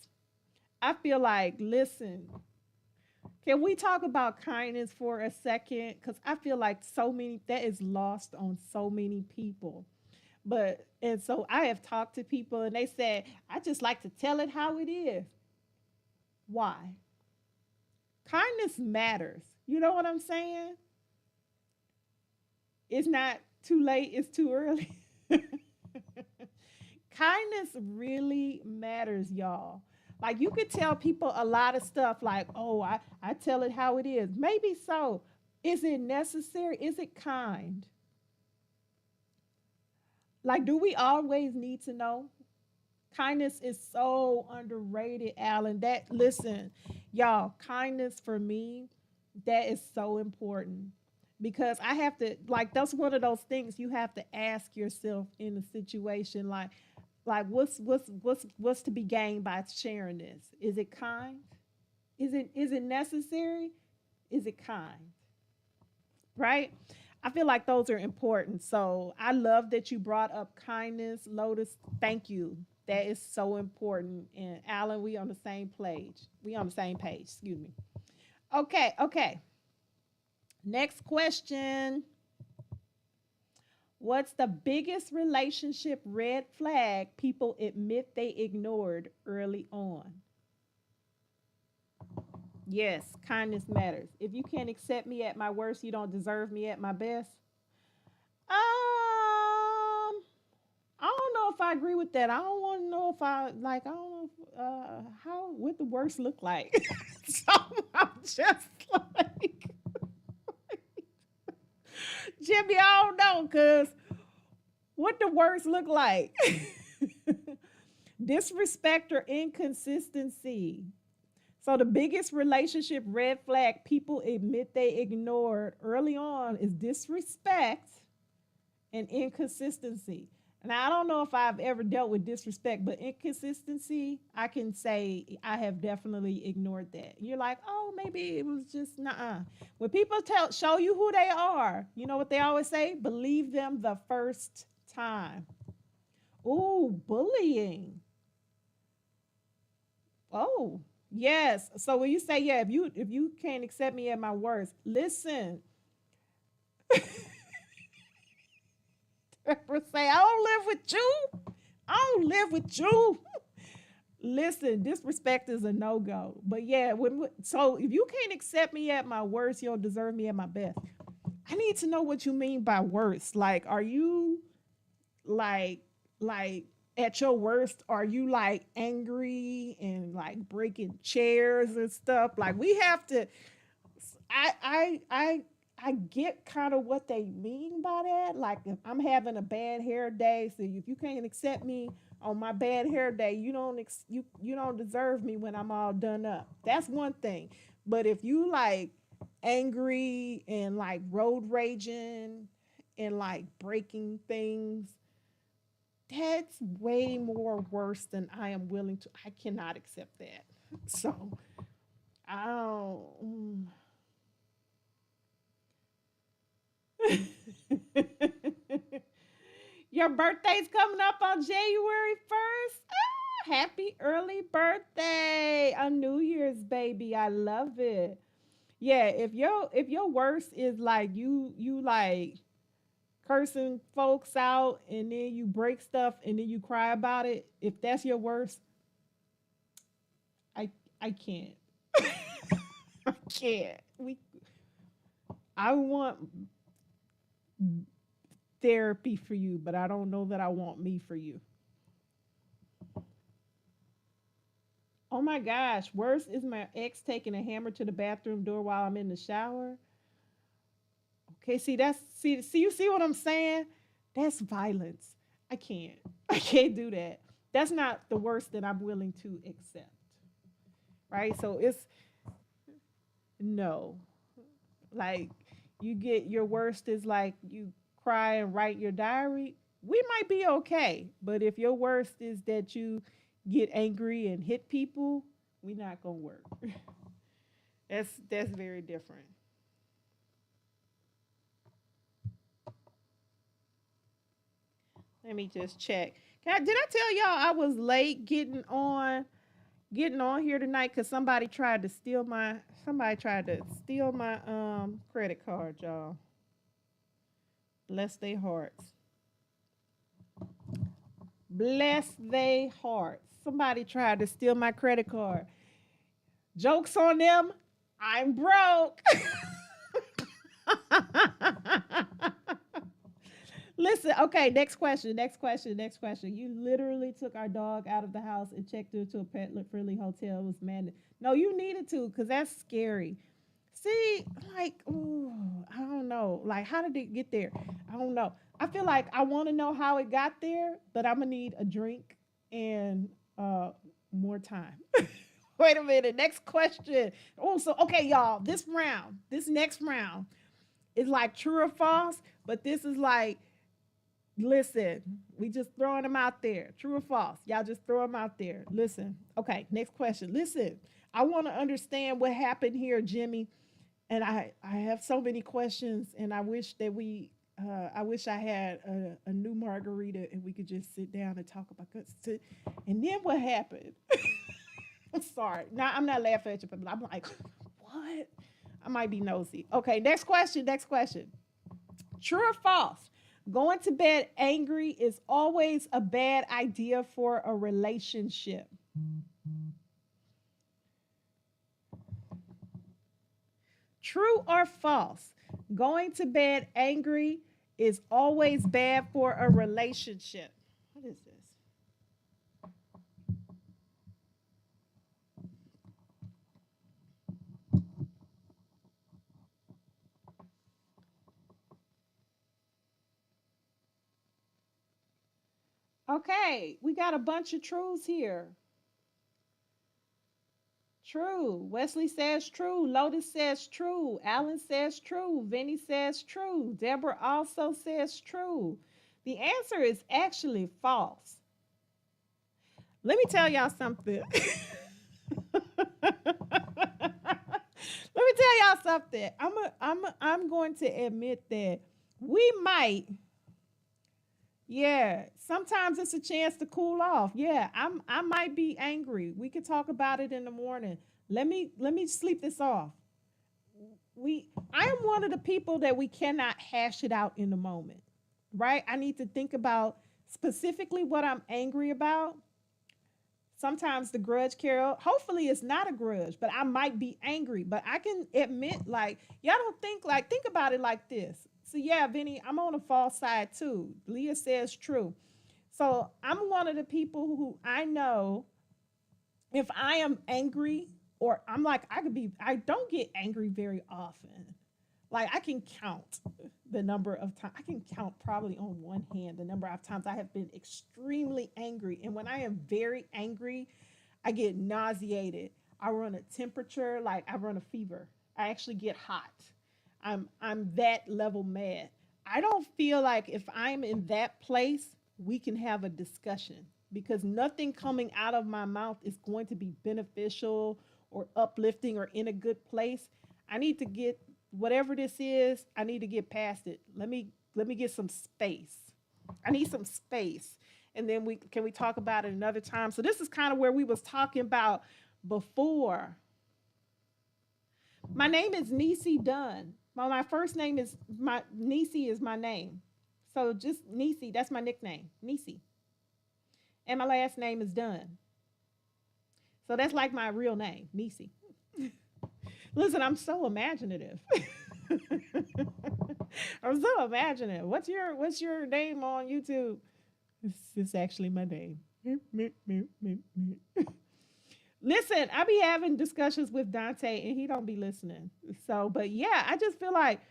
Speaker 1: I feel like, listen, can we talk about kindness for a second? Because I feel like so many, that is lost on so many people. But, and so I have talked to people and they said, I just like to tell it how it is. Why? Kindness matters. You know what I'm saying? It's not too late, it's too early. Kindness really matters, y'all. Like you could tell people a lot of stuff like, oh, I tell it how it is. Maybe so. Is it necessary? Is it kind? Like, do we always need to know? Kindness is so underrated, Alan. That listen, Y'all, kindness for me, that is so important because I have to like that's one of those things you have to ask yourself in a situation like what's to be gained by sharing this? Is it kind? Is it necessary? Is it kind? Right? I feel like those are important. So I love that you brought up kindness, Lotus. Thank you. That is so important. And Alan, we on the same page. We on the same page. Excuse me. Okay, okay. Next question. What's the biggest relationship red flag people admit they ignored early on? Yes, kindness matters. If you can't accept me at my worst, you don't deserve me at my best. I don't know if I agree with that. I don't want to know if I like. I don't know if, how what the worst look like. So I'm just like Jimmy. I don't know because what the worst look like. Disrespect or inconsistency. So the biggest relationship red flag people admit they ignored early on is disrespect and inconsistency. And I don't know if I've ever dealt with disrespect, but inconsistency, I can say I have definitely ignored that. You're like, oh, maybe it was just nah. When people show you who they are, you know what they always say? Believe them the first time. Ooh, bullying. Oh, yes. So when you say, yeah, if you can't accept me at my worst, listen. Say, I don't live with you. I don't live with you. Listen, disrespect is a no go. But yeah, so if you can't accept me at my worst, you don't deserve me at my best. I need to know what you mean by worst. Like, are you like like at your worst? Are you like angry and like breaking chairs and stuff? Like we have to. I I I I get kind of what they mean by that. Like if I'm having a bad hair day, so if you can't accept me on my bad hair day, you don't deserve me when I'm all done up. That's one thing. But if you like angry and like road raging and like breaking things, that's way more worse than I am willing to. I cannot accept that. So I don't. Your birthday's coming up on January 1st. Ah, happy early birthday. A New Year's baby. I love it. Yeah, if your worst is like you like cursing folks out and then you break stuff and then you cry about it, if that's your worst, I I can't. I can't. I want therapy for you, but I don't know that I want me for you. Oh my gosh, worse is my ex taking a hammer to the bathroom door while I'm in the shower. Okay, see you see what I'm saying? That's violence. I can't. I can't do that. That's not the worst that I'm willing to accept. Right? So it's no. Like you get your worst is like you cry and write your diary. We might be okay, but if your worst is that you get angry and hit people, we not gonna work. That's very different. Let me just check. Did I tell y'all I was late getting on here tonight because somebody tried to steal my credit card, y'all. Bless their hearts. Bless their hearts. Somebody tried to steal my credit card. Jokes on them. I'm broke. Listen, okay, next question, next question, next question. You literally took our dog out of the house and checked her to a pet friendly hotel. It was man. No, you needed to because that's scary. See, like, ooh, I don't know. Like, how did it get there? I don't know. I feel like I want to know how it got there, but I'm gonna need a drink and more time. Wait a minute. Next question. Oh, so okay, y'all. This next round is like true or false, but this is like, listen, we just throwing them out there. True or false? Y'all just throw them out there. Listen. Okay, next question. Listen, I want to understand what happened here, Jimmy. And I have so many questions, and I wish that I wish I had a new margarita and we could just sit down and talk about this. And then what happened? I'm sorry. Now I'm not laughing at you, but I'm like, what? I might be nosy. Okay, next question. Next question. True or false? Going to bed angry is always a bad idea for a relationship. True or false? Going to bed angry is always bad for a relationship. What is this? Okay, we got a bunch of truths here. True. Wesley says true. Lotus says true. Alan says true. Vinny says true. Deborah also says true. The answer is actually false. Let me tell y'all something. Let me tell y'all something. I'm going to admit that we might, yeah, sometimes it's a chance to cool off. Yeah, I might be angry. We could talk about it in the morning. Let me sleep this off. I am one of the people that we cannot hash it out in the moment. Right? I need to think about specifically what I'm angry about. Sometimes the grudge, Carol, hopefully it's not a grudge, but I might be angry. But I can admit, like, y'all don't think, like, think about it like this. So, yeah, Vinny, I'm on the false side too. Leah says true. So, I'm one of the people who I know if I am angry, or I'm like, I don't get angry very often. Like, I can count the number of times, I can count probably on one hand the number of times I have been extremely angry. And when I am very angry, I get nauseated. I run a temperature, like I run a fever. I actually get hot. I'm that level mad. I don't feel like if I'm in that place, we can have a discussion because nothing coming out of my mouth is going to be beneficial or uplifting or in a good place. I need to get whatever this is, I need to get past it. Let me get some space. I need some space. And then we talk about it another time. So this is kind of where we was talking about before. My name is Nisi Dunn. My first name is my Nisi is my name. So just Nisi, that's my nickname, Nisi. And my last name is Dunn. So that's like my real name, Nisi. Listen, I'm so imaginative. I'm so imaginative. What's your name on YouTube? It's actually my name. Listen, I be having discussions with Dante and he don't be listening. So, but yeah, I just feel like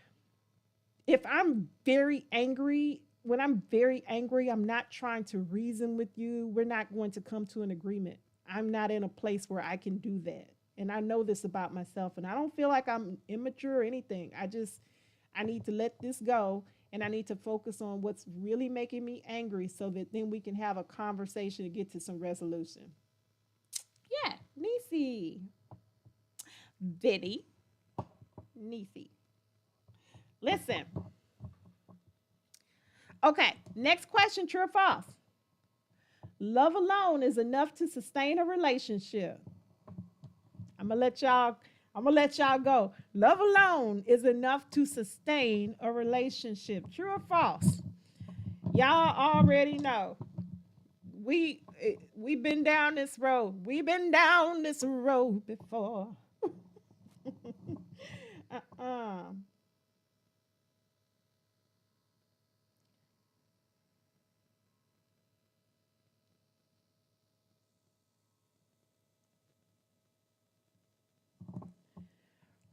Speaker 1: if I'm very angry, when I'm very angry, I'm not trying to reason with you. We're not going to come to an agreement. I'm not in a place where I can do that. And I know this about myself and I don't feel like I'm immature or anything. I need to let this go and I need to focus on what's really making me angry so that then we can have a conversation and get to some resolution. Yeah, Nisi. Viddy. Nisi. Listen. Okay, next question, true or false? Love alone is enough to sustain a relationship. I'm gonna let y'all go. Love alone is enough to sustain a relationship. True or false? Y'all already know. We've been down this road. We've been down this road before. uh-uh.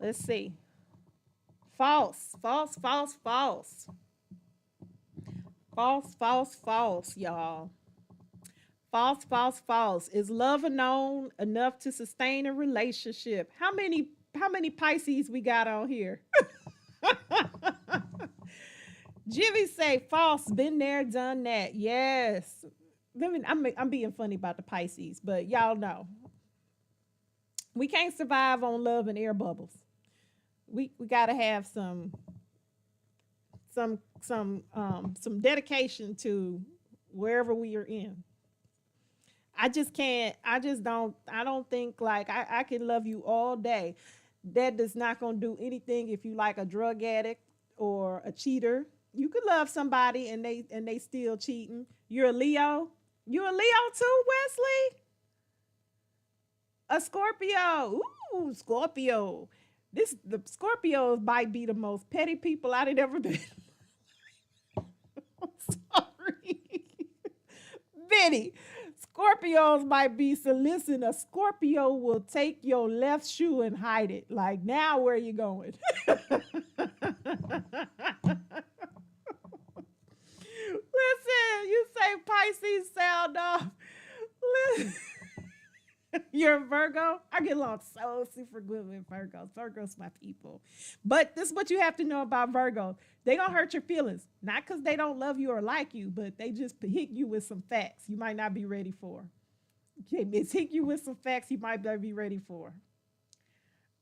Speaker 1: Let's see. False, false, false, false. False, false, false, y'all. False, false, false. Is love alone enough to sustain a relationship? How many Pisces we got on here? Jimmy say false. Been there, done that. Yes. I'm being funny about the Pisces, but y'all know we can't survive on love and air bubbles. We gotta have some dedication to wherever we are in. I just can't. I just don't. I don't think like I can love you all day. That is not gonna do anything if you like a drug addict or a cheater. You could love somebody and they still cheating. You're a Leo. You a Leo too, Wesley? A Scorpio. Ooh, Scorpio. The Scorpios might be the most petty people I've ever been. I'm sorry. Benny. Scorpios might be, so listen, a Scorpio will take your left shoe and hide it. Like, now where you going? Listen, you say Pisces sound off. Listen. You're a Virgo? I get along so super good with Virgos. Virgos my people. But this is what you have to know about Virgos. They don't hurt your feelings. Not because they don't love you or like you, but they just hit you with some facts you might not be ready for. Okay, it's hit you with some facts you might not be ready for.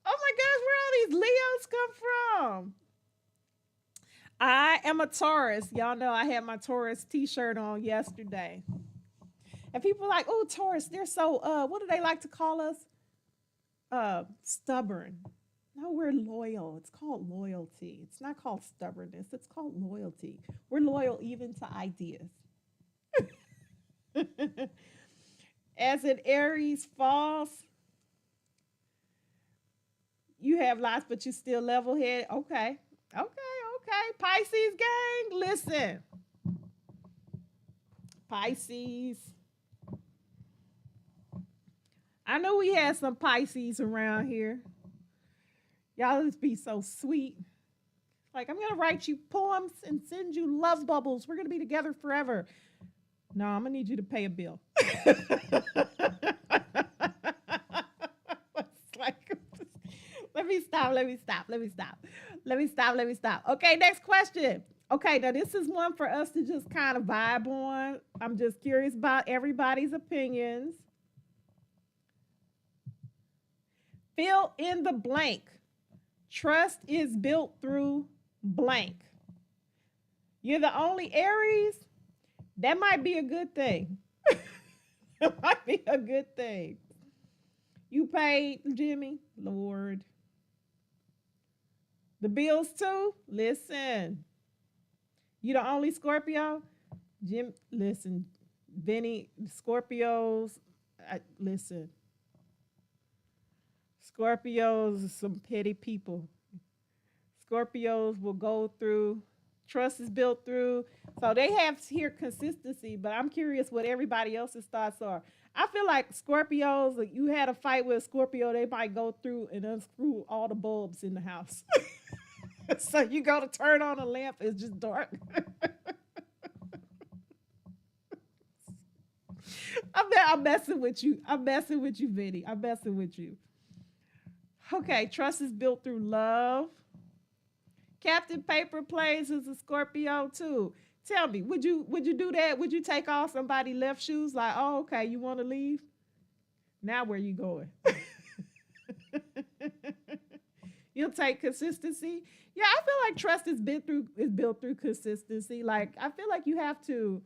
Speaker 1: Oh my gosh, where all these Leos come from? I am a Taurus. Y'all know I had my Taurus t-shirt on yesterday. And people are like, oh, Taurus, they're so, what do they like to call us? Stubborn. No, we're loyal. It's called loyalty. It's not called stubbornness. It's called loyalty. We're loyal even to ideas. As an Aries false, you have lots, but you still level head. Okay. Pisces gang, listen. Pisces. I know we had some Pisces around here. Y'all just be so sweet. Like, I'm going to write you poems and send you love bubbles. We're going to be together forever. No, I'm going to need you to pay a bill. Like, let me stop. Okay, next question. Okay, now this is one for us to just kind of vibe on. I'm just curious about everybody's opinions. Fill in the blank. Trust is built through blank. You're the only Aries. That might be a good thing. It might be a good thing. You paid, Jimmy? Lord. The bills too? Listen. You the only Scorpio? Jim, listen. Benny, Scorpios, listen. Scorpios are some petty people. Scorpios will go through, trust is built through. So they have here consistency, but I'm curious what everybody else's thoughts are. I feel like Scorpios, like you had a fight with a Scorpio, they might go through and unscrew all the bulbs in the house. So you go to turn on a lamp, it's just dark. I'm messing with you. Vinny. I'm messing with you. Okay, trust is built through love. Captain Paper Plays is a Scorpio too. Tell me, would you do that? Would you take off somebody's left shoes? Like, oh, okay, you want to leave? Now where you going? You'll take consistency. Yeah, I feel like trust is built through consistency. Like, I feel like you have to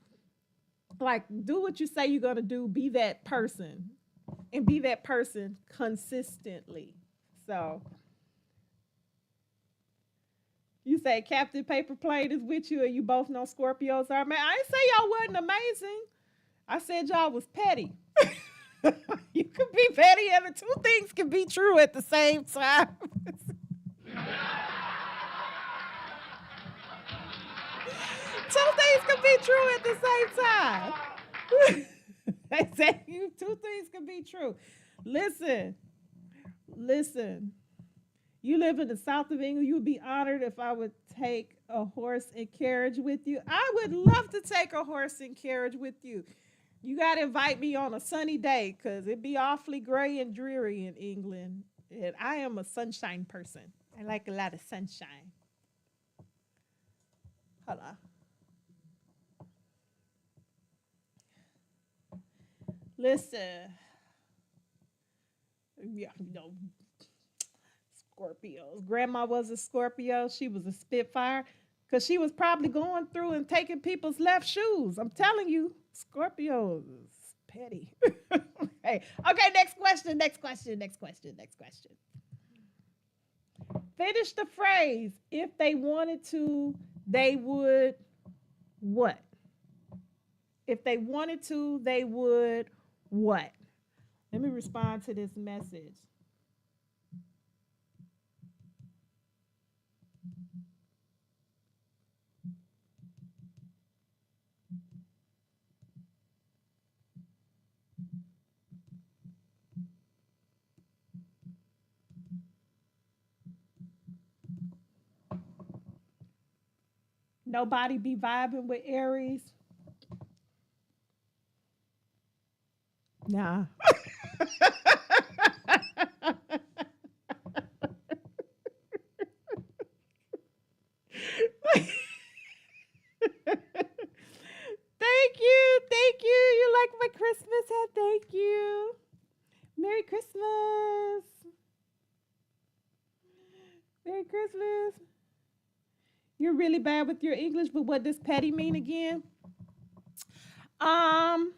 Speaker 1: like do what you say you're gonna do, be that person, and be that person consistently. So you say Captain Paper Plate is with you, and you both know Scorpios are. Man, I didn't say y'all wasn't amazing. I said y'all was petty. You could be petty, and the two things can be true at the same time. Two things can be true at the same time. They say two things can be true. Listen. You live in the south of England. You would be honored if I would take a horse and carriage with you. I would love to take a horse and carriage with you. You got to invite me on a sunny day because it'd be awfully gray and dreary in England. And I am a sunshine person. I like a lot of sunshine. Hold on. Listen. Yeah, Scorpios. Grandma was a Scorpio. She was a Spitfire because she was probably going through and taking people's left shoes. I'm telling you, Scorpios petty. Hey, okay. Next question. Next question. Next question. Next question. Finish the phrase. If they wanted to, they would what? If they wanted to, they would what? Let me respond to this message. Nobody be vibing with Aries. Nah. Thank you. Thank you. You like my Christmas hat? Thank you. Merry Christmas. Merry Christmas. You're really bad with your English, but what does petty mean again? Um,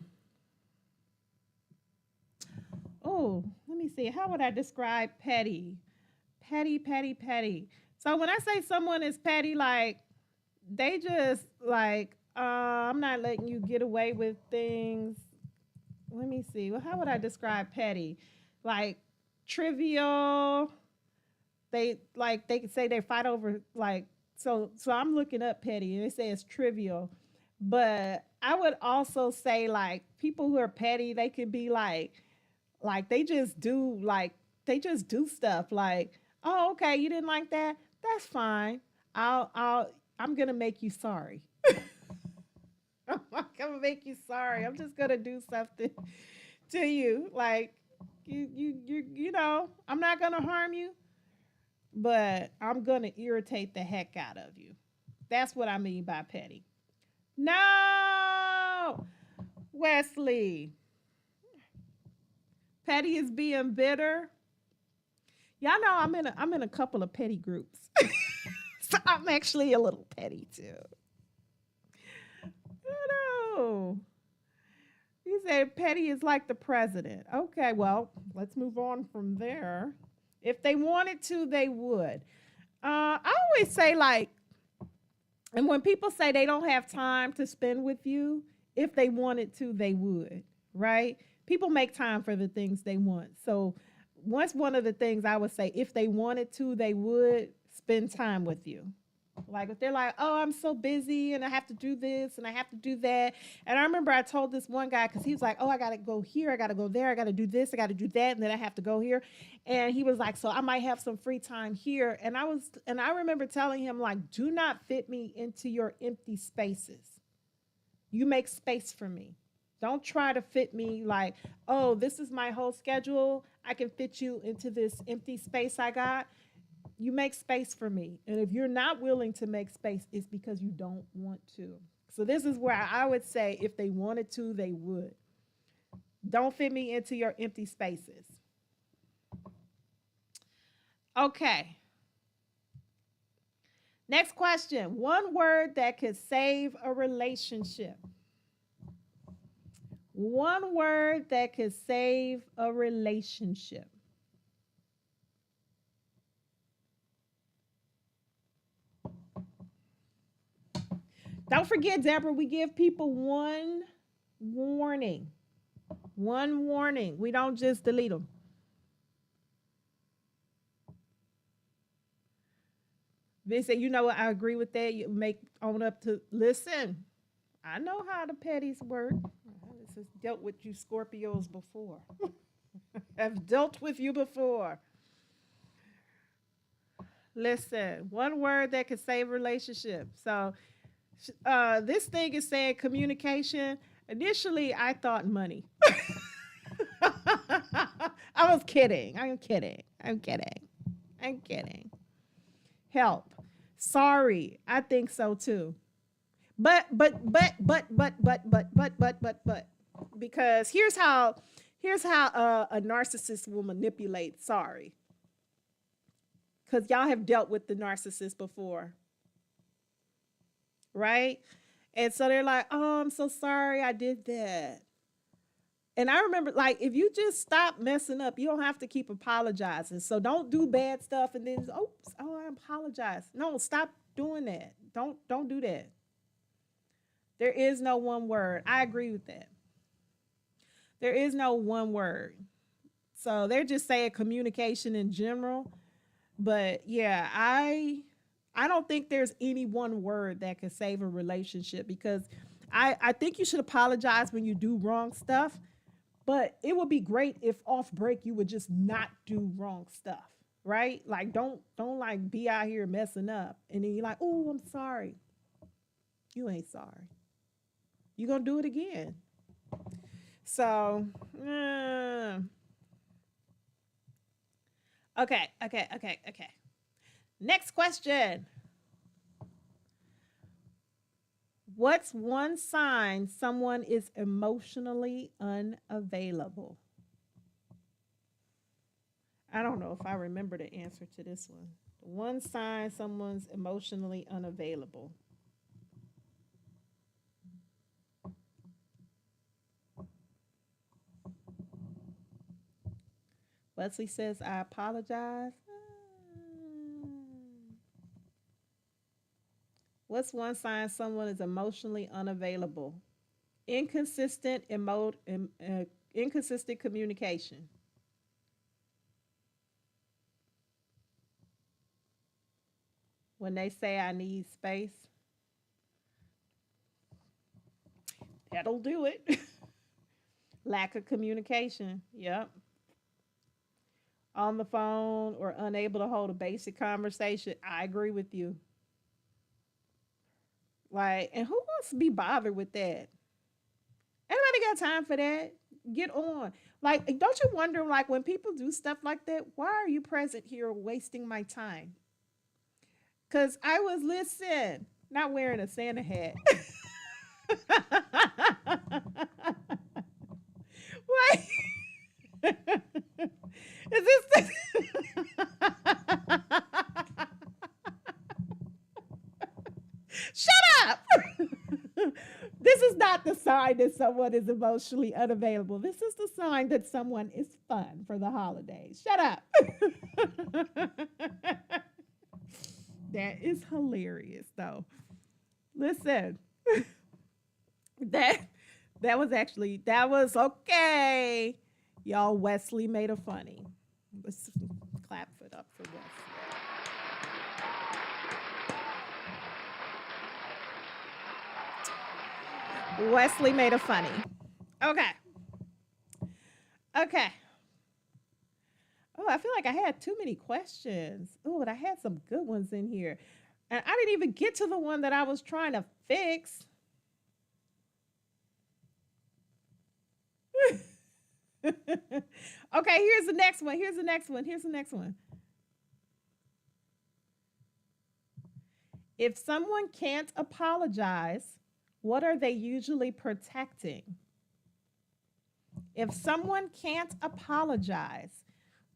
Speaker 1: oh, let me see. How would I describe petty? Petty, petty, petty. So when I say someone is petty, like they just like, I'm not letting you get away with things. Let me see. Well, how would I describe petty? Like trivial. They could say they fight over like so I'm looking up petty and it says trivial. But I would also say like people who are petty, they could be like they just do stuff like, oh okay, you didn't like that? That's fine. I'm gonna make you sorry. I'm not gonna make you sorry. I'm just gonna do something to you. Like I'm not gonna harm you, but I'm gonna irritate the heck out of you. That's what I mean by petty. No, Wesley. Petty is being bitter. Y'all know I'm in a couple of petty groups, so I'm actually a little petty too. I know. He said petty is like the president. Okay, well, let's move on from there. If they wanted to, they would. I always say like, and when people say they don't have time to spend with you, if they wanted to, they would, right? People make time for the things they want. So, once one of the things I would say, if they wanted to, they would spend time with you. Like if they're like, oh, I'm so busy and I have to do this and I have to do that. And I remember I told this one guy because he was like, oh, I got to go here, I got to go there, I got to do this, I got to do that, and then I have to go here. And he was like, so I might have some free time here. And I remember telling him like, do not fit me into your empty spaces. You make space for me. Don't try to fit me like, oh, this is my whole schedule. I can fit you into this empty space I got. You make space for me. And if you're not willing to make space, it's because you don't want to. So this is where I would say if they wanted to, they would. Don't fit me into your empty spaces. Okay. Next question. One word that could save a relationship. One word that could save a relationship. Don't forget, Deborah, we give people one warning. One warning. We don't just delete them. They say, you know what? I agree with that. You make own up to listen. I know how the petties work. This has dealt with you Scorpios before. I've dealt with you before. Listen, one word that can save a relationship. So this thing is saying communication. Initially, I thought money. I was kidding. I'm kidding. I'm kidding. I'm kidding. Help. Sorry. I think so too. But because here's how a narcissist will manipulate sorry, because y'all have dealt with the narcissist before, right? And so they're like, oh, I'm so sorry I did that. And I remember, like, if you just stop messing up, you don't have to keep apologizing. So don't do bad stuff and then, oops, oh, I apologize. No, stop doing that. Don't do that. There is no one word. I agree with that. There is no one word. So they're just saying communication in general. But yeah, I don't think there's any one word that can save a relationship, because I think you should apologize when you do wrong stuff, but it would be great if off break you would just not do wrong stuff, right? Like don't like be out here messing up and then you're like, oh, I'm sorry. You ain't sorry. You're gonna do it again. So okay. Next question. What's one sign someone is emotionally unavailable? I don't know if I remember the answer to this one. One sign someone's emotionally unavailable. Wesley says, I apologize. What's one sign someone is emotionally unavailable? Inconsistent inconsistent communication. When they say I need space, that'll do it. Lack of communication. Yep. On the phone or unable to hold a basic conversation. I agree with you. Like, and who wants to be bothered with that? Anybody got time for that? Get on. Like, don't you wonder, like, when people do stuff like that, why are you present here wasting my time? Because I was, listen, not wearing a Santa hat. What? Is this Shut up! This is not the sign that someone is emotionally unavailable. This is the sign that someone is fun for the holidays. Shut up. That is hilarious, though. Listen, that that was okay. Y'all, Wesley made a funny. Let's clap it up for Wesley. Wesley made a funny. Okay. Okay. Oh, I feel like I had too many questions. Oh, but I had some good ones in here. And I didn't even get to the one that I was trying to fix. Okay, here's the next one. Here's the next one. Here's the next one. If someone can't apologize, what are they usually protecting? If someone can't apologize,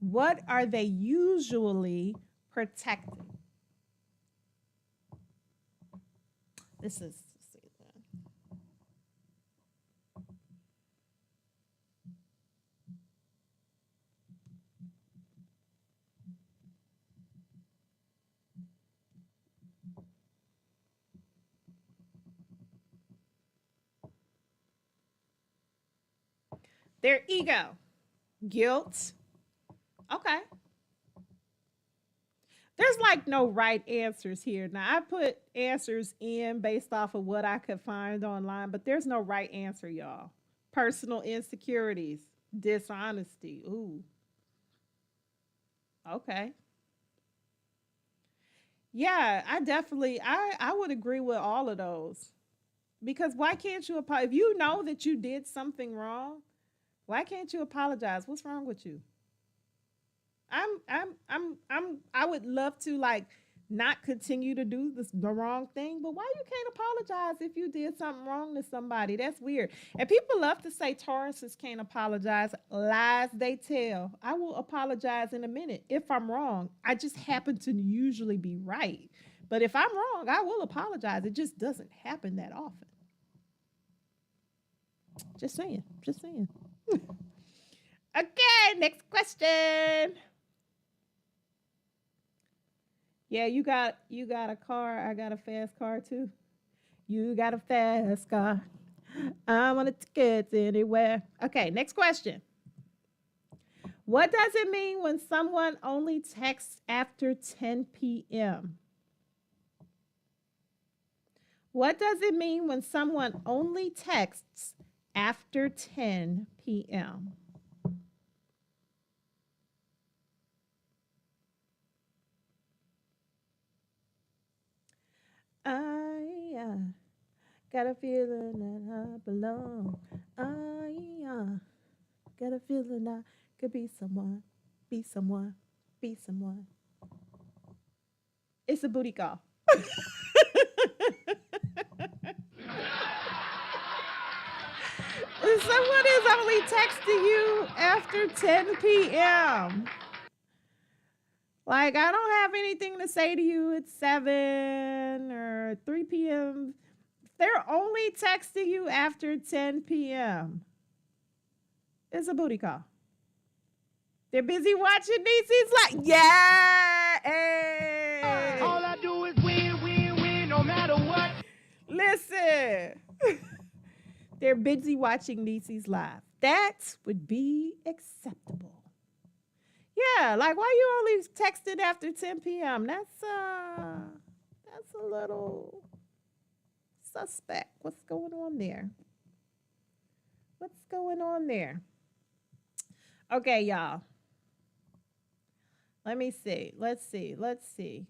Speaker 1: what are they usually protecting? This is, their ego, guilt. Okay. There's like no right answers here. Now, I put answers in based off of what I could find online, but there's no right answer, y'all. Personal insecurities, dishonesty. Ooh, okay. Yeah, I definitely I would agree with all of those Because why can't you apologize? If you know that you did something wrong, why can't you apologize? What's wrong with you? I would love to like not continue to do the wrong thing, but why you can't apologize if you did something wrong to somebody? That's weird. And people love to say Tauruses can't apologize. Lies they tell. I will apologize in a minute if I'm wrong. I just happen to usually be right. But if I'm wrong, I will apologize. It just doesn't happen that often. Just saying. Just saying. Okay, next question. Yeah, you got a car. I got a fast car too. You got a fast car. I want to get anywhere. Okay, next question. What does it mean when someone only texts after 10 p.m.? What does it mean when someone only texts after 10 p.m.? I got a feeling that I belong. I got a feeling I could be someone, be someone, be someone. It's a booty call. Someone is only texting you after 10 p.m. Like, I don't have anything to say to you at 7 or 3 p.m. They're only texting you after 10 p.m. It's a booty call. They're busy watching Niecy's like, yeah, hey.
Speaker 2: All I do is win, win, win, no matter what.
Speaker 1: Listen. They're busy watching Niecy's live. That would be acceptable. Yeah, like why you only texting after 10 p.m.? That's a little suspect. What's going on there? What's going on there? Okay, y'all. Let me see. Let's see.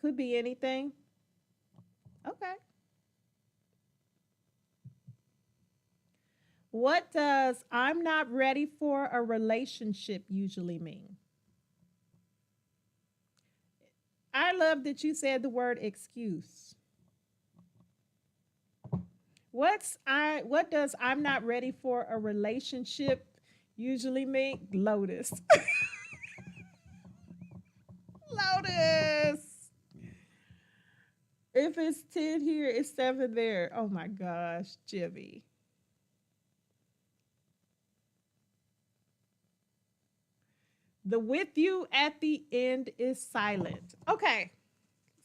Speaker 1: Could be anything. Okay. What does I'm not ready for a relationship usually mean? I love that you said the word excuse. What does I'm not ready for a relationship usually mean? Lotus. Lotus. If it's 10 here, it's 7 there. Oh my gosh, Jimmy. The with you at the end is silent. Okay.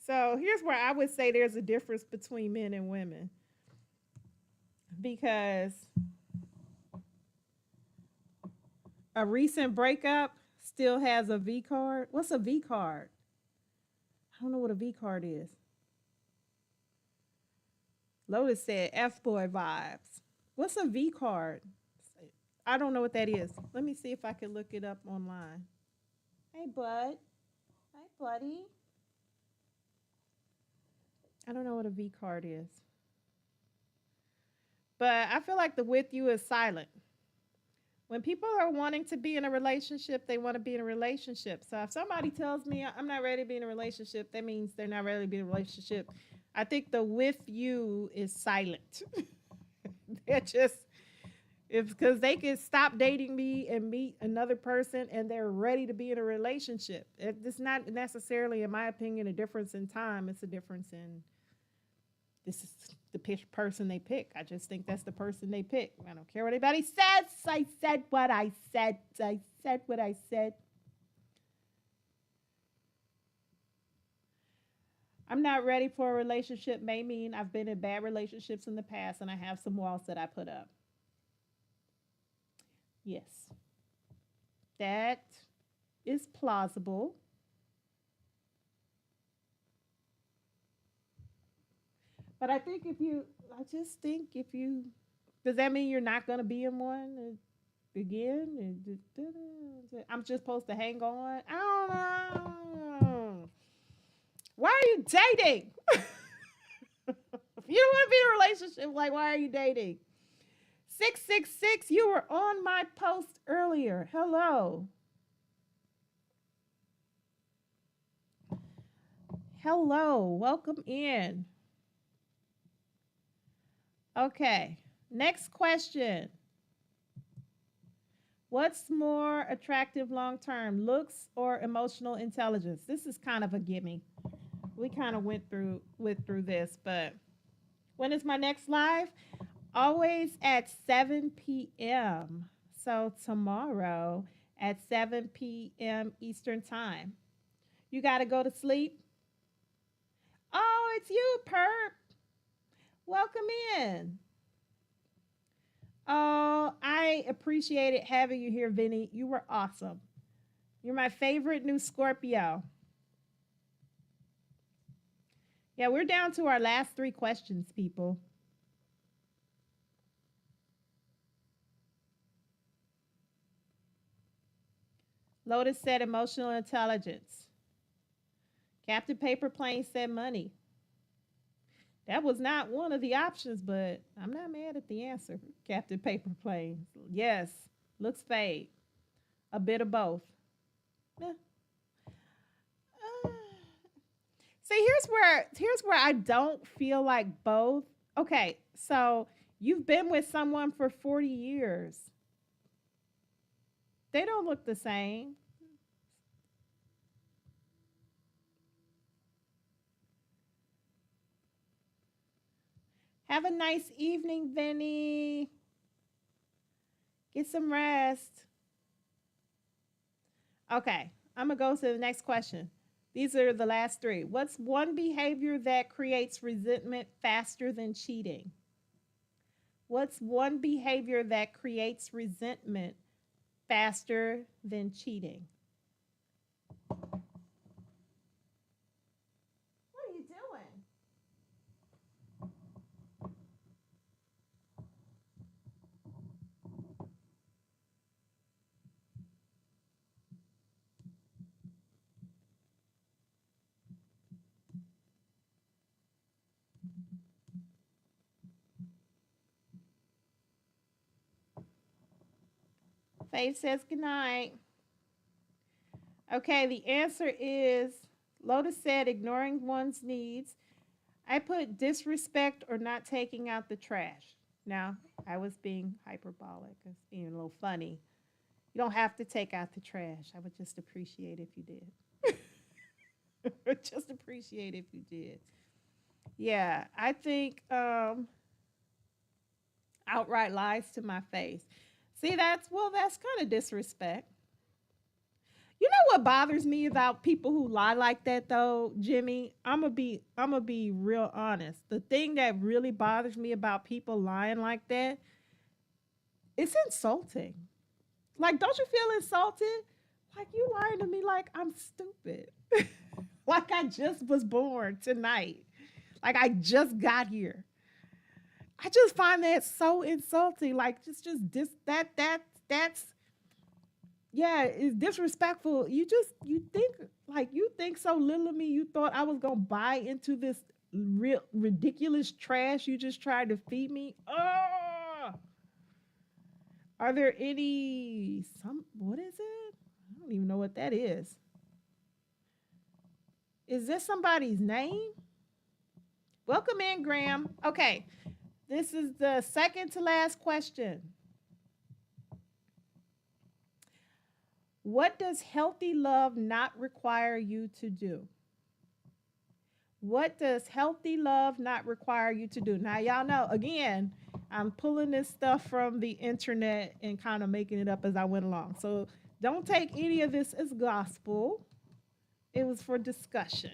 Speaker 1: So here's where I would say there's a difference between men and women. Because a recent breakup still has a V card. What's a V card? I don't know what a V card is. Lotus said F boy vibes. What's a V card? I don't know what that is. Let me see if I can look it up online. Hey, bud. Hi, buddy. I don't know what a V card is. But I feel like the with you is silent. When people are wanting to be in a relationship, they want to be in a relationship. So if somebody tells me I'm not ready to be in a relationship, that means they're not ready to be in a relationship. I think the with you is silent. They're just, it's because they can stop dating me and meet another person and they're ready to be in a relationship. It's not necessarily, in my opinion, a difference in time. It's a difference in this is the person they pick. I just think that's the person they pick. I don't care what anybody says. I said what I said. I said what I said. I'm not ready for a relationship may mean I've been in bad relationships in the past and I have some walls that I put up. Yes. That is plausible. But I think I just think if you, does that mean you're not going to be in one again? I'm just supposed to hang on? I don't know. Why are you dating? If you don't want to be in a relationship, like, why are you dating? 666, you were on my post earlier. Hello. Hello. Welcome in. Okay. Next question. What's more attractive long term, looks or emotional intelligence? This is kind of a gimme. We kind of went through this, but when is my next live? Always at 7 p.m. So tomorrow at 7 p.m. Eastern Time. You got to go to sleep? Oh, it's you, Perp. Welcome in. Oh, I appreciated having you here, Vinny. You were awesome. You're my favorite new Scorpio. Yeah, we're down to our last three questions, people. Lotus said emotional intelligence. Captain Paper Plane said money. That was not one of the options, but I'm not mad at the answer. Captain Paper Plane. Yes, looks fade. A bit of both. Eh. Uh, See, here's where I don't feel like both. Okay, so you've been with someone for 40 years. They don't look the same. Have a nice evening, Vinny. Get some rest. Okay, I'm gonna go to the next question. These are the last three. What's one behavior that creates resentment faster than cheating? What's one behavior that creates resentment faster than cheating? What are you doing? Faith says goodnight. Okay, the answer is Lotus said ignoring one's needs. I put disrespect or not taking out the trash. Now, I was being hyperbolic. I was being a little funny. You don't have to take out the trash. I would just appreciate if you did. Just appreciate if you did. Yeah, I think outright lies to my face. See, that's kind of disrespect. You know what bothers me about people who lie like that though, Jimmy? I'm gonna be real honest. The thing that really bothers me about people lying like that, it's insulting. Like, don't you feel insulted? Like you lying to me like I'm stupid. Like I just was born tonight. Like I just got here. I just find that so insulting. Like just that's yeah, it's disrespectful. You think so little of me. You thought I was gonna buy into this real ridiculous trash you just tried to feed me. Oh, are there any some? What is it? I don't even know what that is. Is this somebody's name? Welcome in, Graham. Okay, this is the second to last question. What does healthy love not require you to do? What does healthy love not require you to do? Now, y'all know, again, I'm pulling this stuff from the internet and kind of making it up as I went along. So don't take any of this as gospel. It was for discussion.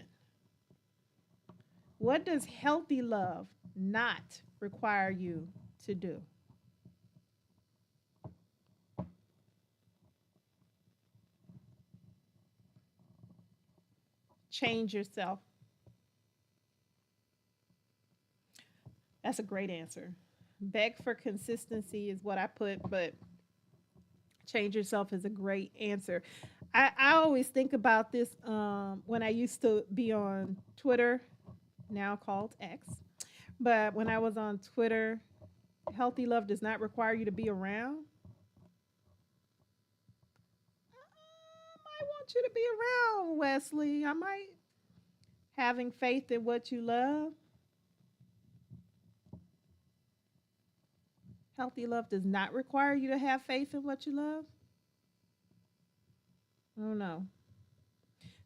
Speaker 1: What does healthy love not require you to do? Change yourself. That's a great answer. Beg for consistency is what I put, but change yourself is a great answer. I always think about this when I used to be on Twitter, now called X. But when I was on Twitter, healthy love does not require you to be around. I want you to be around, Wesley. I might having faith in what you love. Healthy love does not require you to have faith in what you love. I don't know.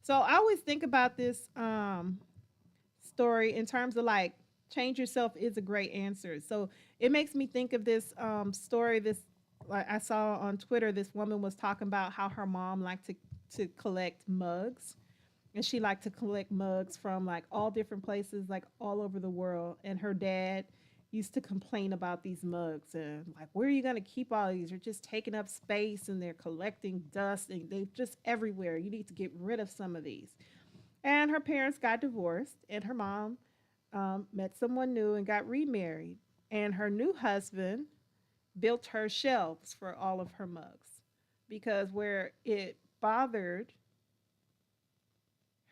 Speaker 1: So I always think about this story in terms of like change yourself is a great answer. So it makes me think of this story. This like I saw on Twitter. This woman was talking about how her mom liked to collect mugs, and she liked to collect mugs from like all different places, like all over the world. And her dad used to complain about these mugs and like, where are you going to keep all these? They're just taking up space and they're collecting dust and they're just everywhere. You need to get rid of some of these. And her parents got divorced, and her mom met someone new and got remarried. And her new husband built her shelves for all of her mugs because where it bothered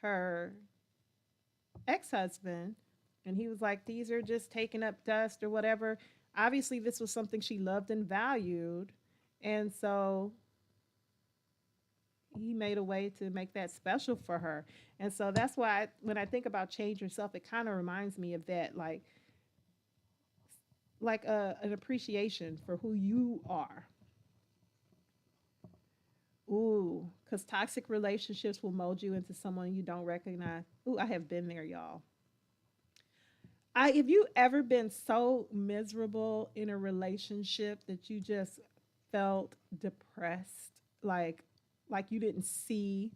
Speaker 1: her ex husband, and he was like, these are just taking up dust or whatever. Obviously, this was something she loved and valued. And so he made a way to make that special for her. And so that's why when I think about change yourself, it kind of reminds me of that, an appreciation for who you are. Ooh, because toxic relationships will mold you into someone you don't recognize. Ooh, I have been there, y'all. Have you ever been so miserable in a relationship that you just felt depressed, like like you didn't see,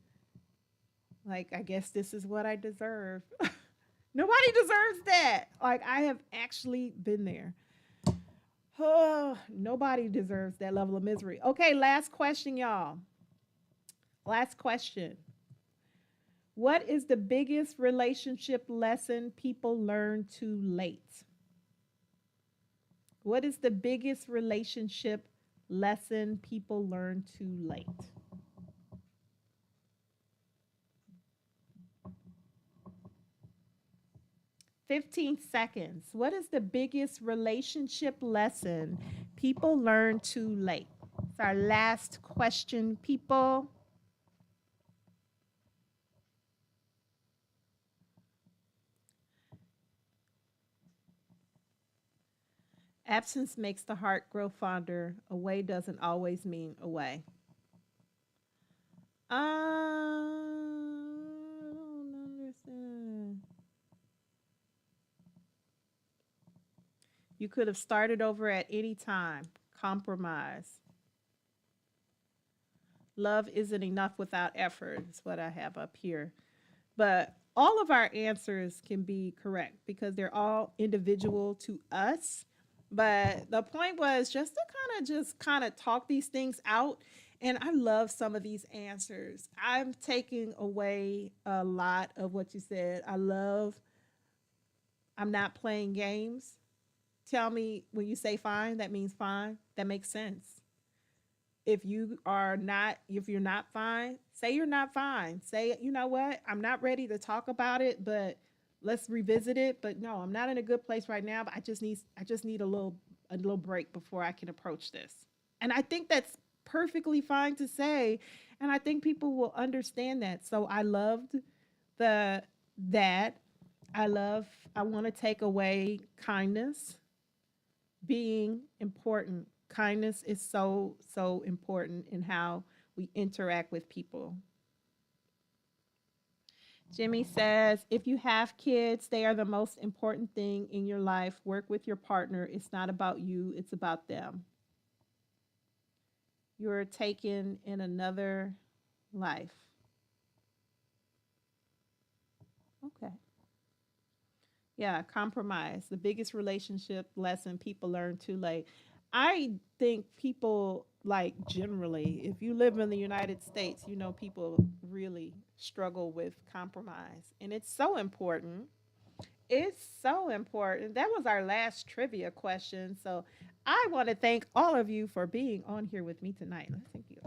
Speaker 1: like I guess this is what I deserve. Nobody deserves that. Like I have actually been there. Oh, nobody deserves that level of misery. Okay, last question, y'all. Last question. What is the biggest relationship lesson people learn too late? What is the biggest relationship lesson people learn too late? 15 seconds. What is the biggest relationship lesson people learn too late? It's our last question, people. Absence makes the heart grow fonder. Away doesn't always mean away. I don't understand. You could have started over at any time. Compromise. Love isn't enough without effort, is what I have up here. But all of our answers can be correct because they're all individual to us. But the point was just to kind of talk these things out. And I love some of these answers. I'm taking away a lot of what you said. I'm not playing games. Tell me when you say fine, that means fine. That makes sense. If you're not fine, say you're not fine. Say, you know what, I'm not ready to talk about it, but let's revisit it. But no, I'm not in a good place right now, but I just need a little break before I can approach this. And I think that's perfectly fine to say, and I think people will understand that. So I loved the that I love I want to take away kindness being important. Kindness is so, so important in how we interact with people. Jimmy says, if you have kids, they are the most important thing in your life. Work with your partner. It's not about you, it's about them. You're taken in another life. Okay. Yeah, compromise. The biggest relationship lesson people learn too late. I think people like generally, if you live in the United States, you know people really struggle with compromise. And it's so important. It's so important. That was our last trivia question. So I want to thank all of you for being on here with me tonight. Thank you.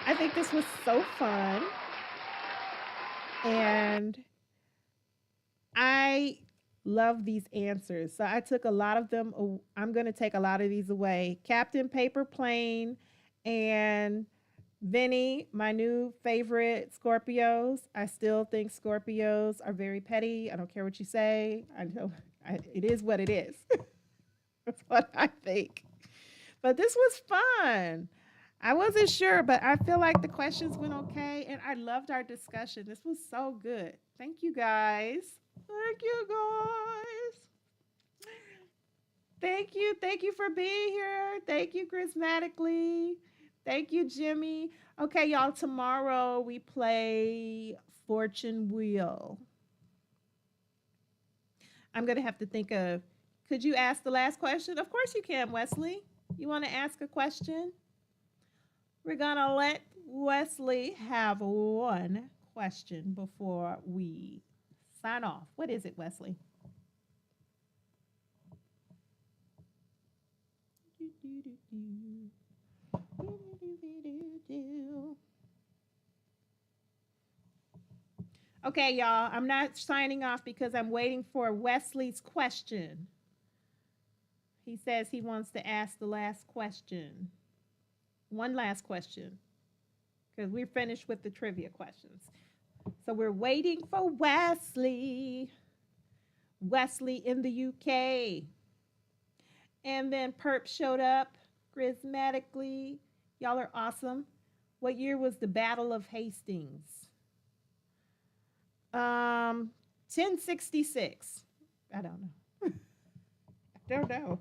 Speaker 1: I think this was so fun. And I love these answers. So I took a lot of them. I'm going to take a lot of these away. Captain Paper Plane and Vinny, my new favorite Scorpios. I still think Scorpios are very petty. I don't care what you say. I know it is what it is. That's what I think. But this was fun. I wasn't sure, but I feel like the questions went okay, and I loved our discussion. This was so good. Thank you guys. Thank you guys. Thank you. Thank you for being here. Thank you, Charismatically. Thank you, Jimmy. Okay, y'all, tomorrow we play Fortune Wheel. I'm going to have to think of, could you ask the last question? Of course you can, Wesley. You want to ask a question? We're going to let Wesley have one question before we sign off. What is it, Wesley? Okay, y'all, I'm not signing off because I'm waiting for Wesley's question. He says he wants to ask the last question. One last question, because we're finished with the trivia questions. So we're waiting for Wesley. Wesley in the UK. And then Perp showed up charismatically. Y'all are awesome. What year was the Battle of Hastings? 1066. I don't know. I don't know.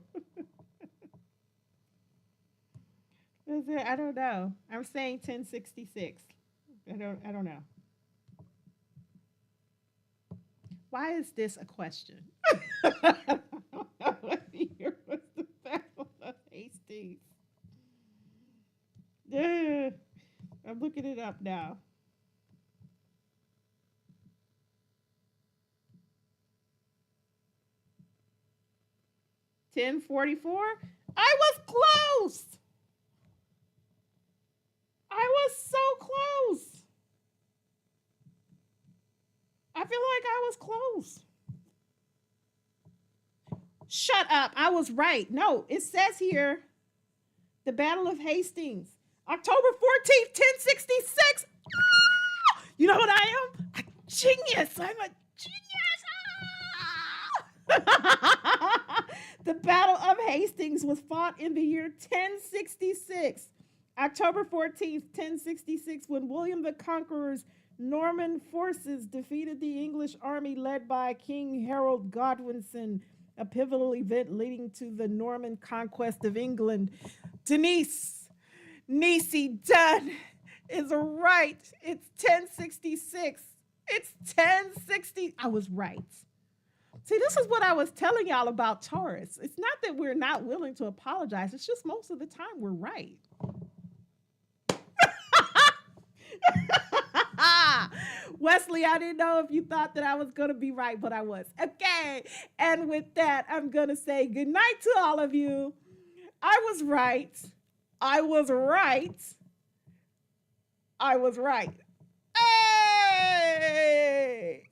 Speaker 1: Is it? I don't know. I'm saying 1066. I don't know. Why is this a question? What year was the Battle of Hastings? I'm looking it up now. 1044? I was close. I was so close. I feel like I was close. Shut up. I was right. No, it says here the Battle of Hastings, October 14th, 1066. Ah! You know what I am? A genius. I'm a genius. Ah! The Battle of Hastings was fought in the year 1066. October 14th, 1066, when William the Conqueror's Norman forces defeated the English army led by King Harold Godwinson, a pivotal event leading to the Norman conquest of England. Denise Nisi Dunn is right. It's 1066. It's 1060. I was right. See, this is what I was telling y'all about Taurus. It's not that we're not willing to apologize. It's just most of the time we're right. Wesley, I didn't know if you thought that I was going to be right, but I was. Okay. And with that, I'm going to say good night to all of you. I was right. I was right. I was right. Hey!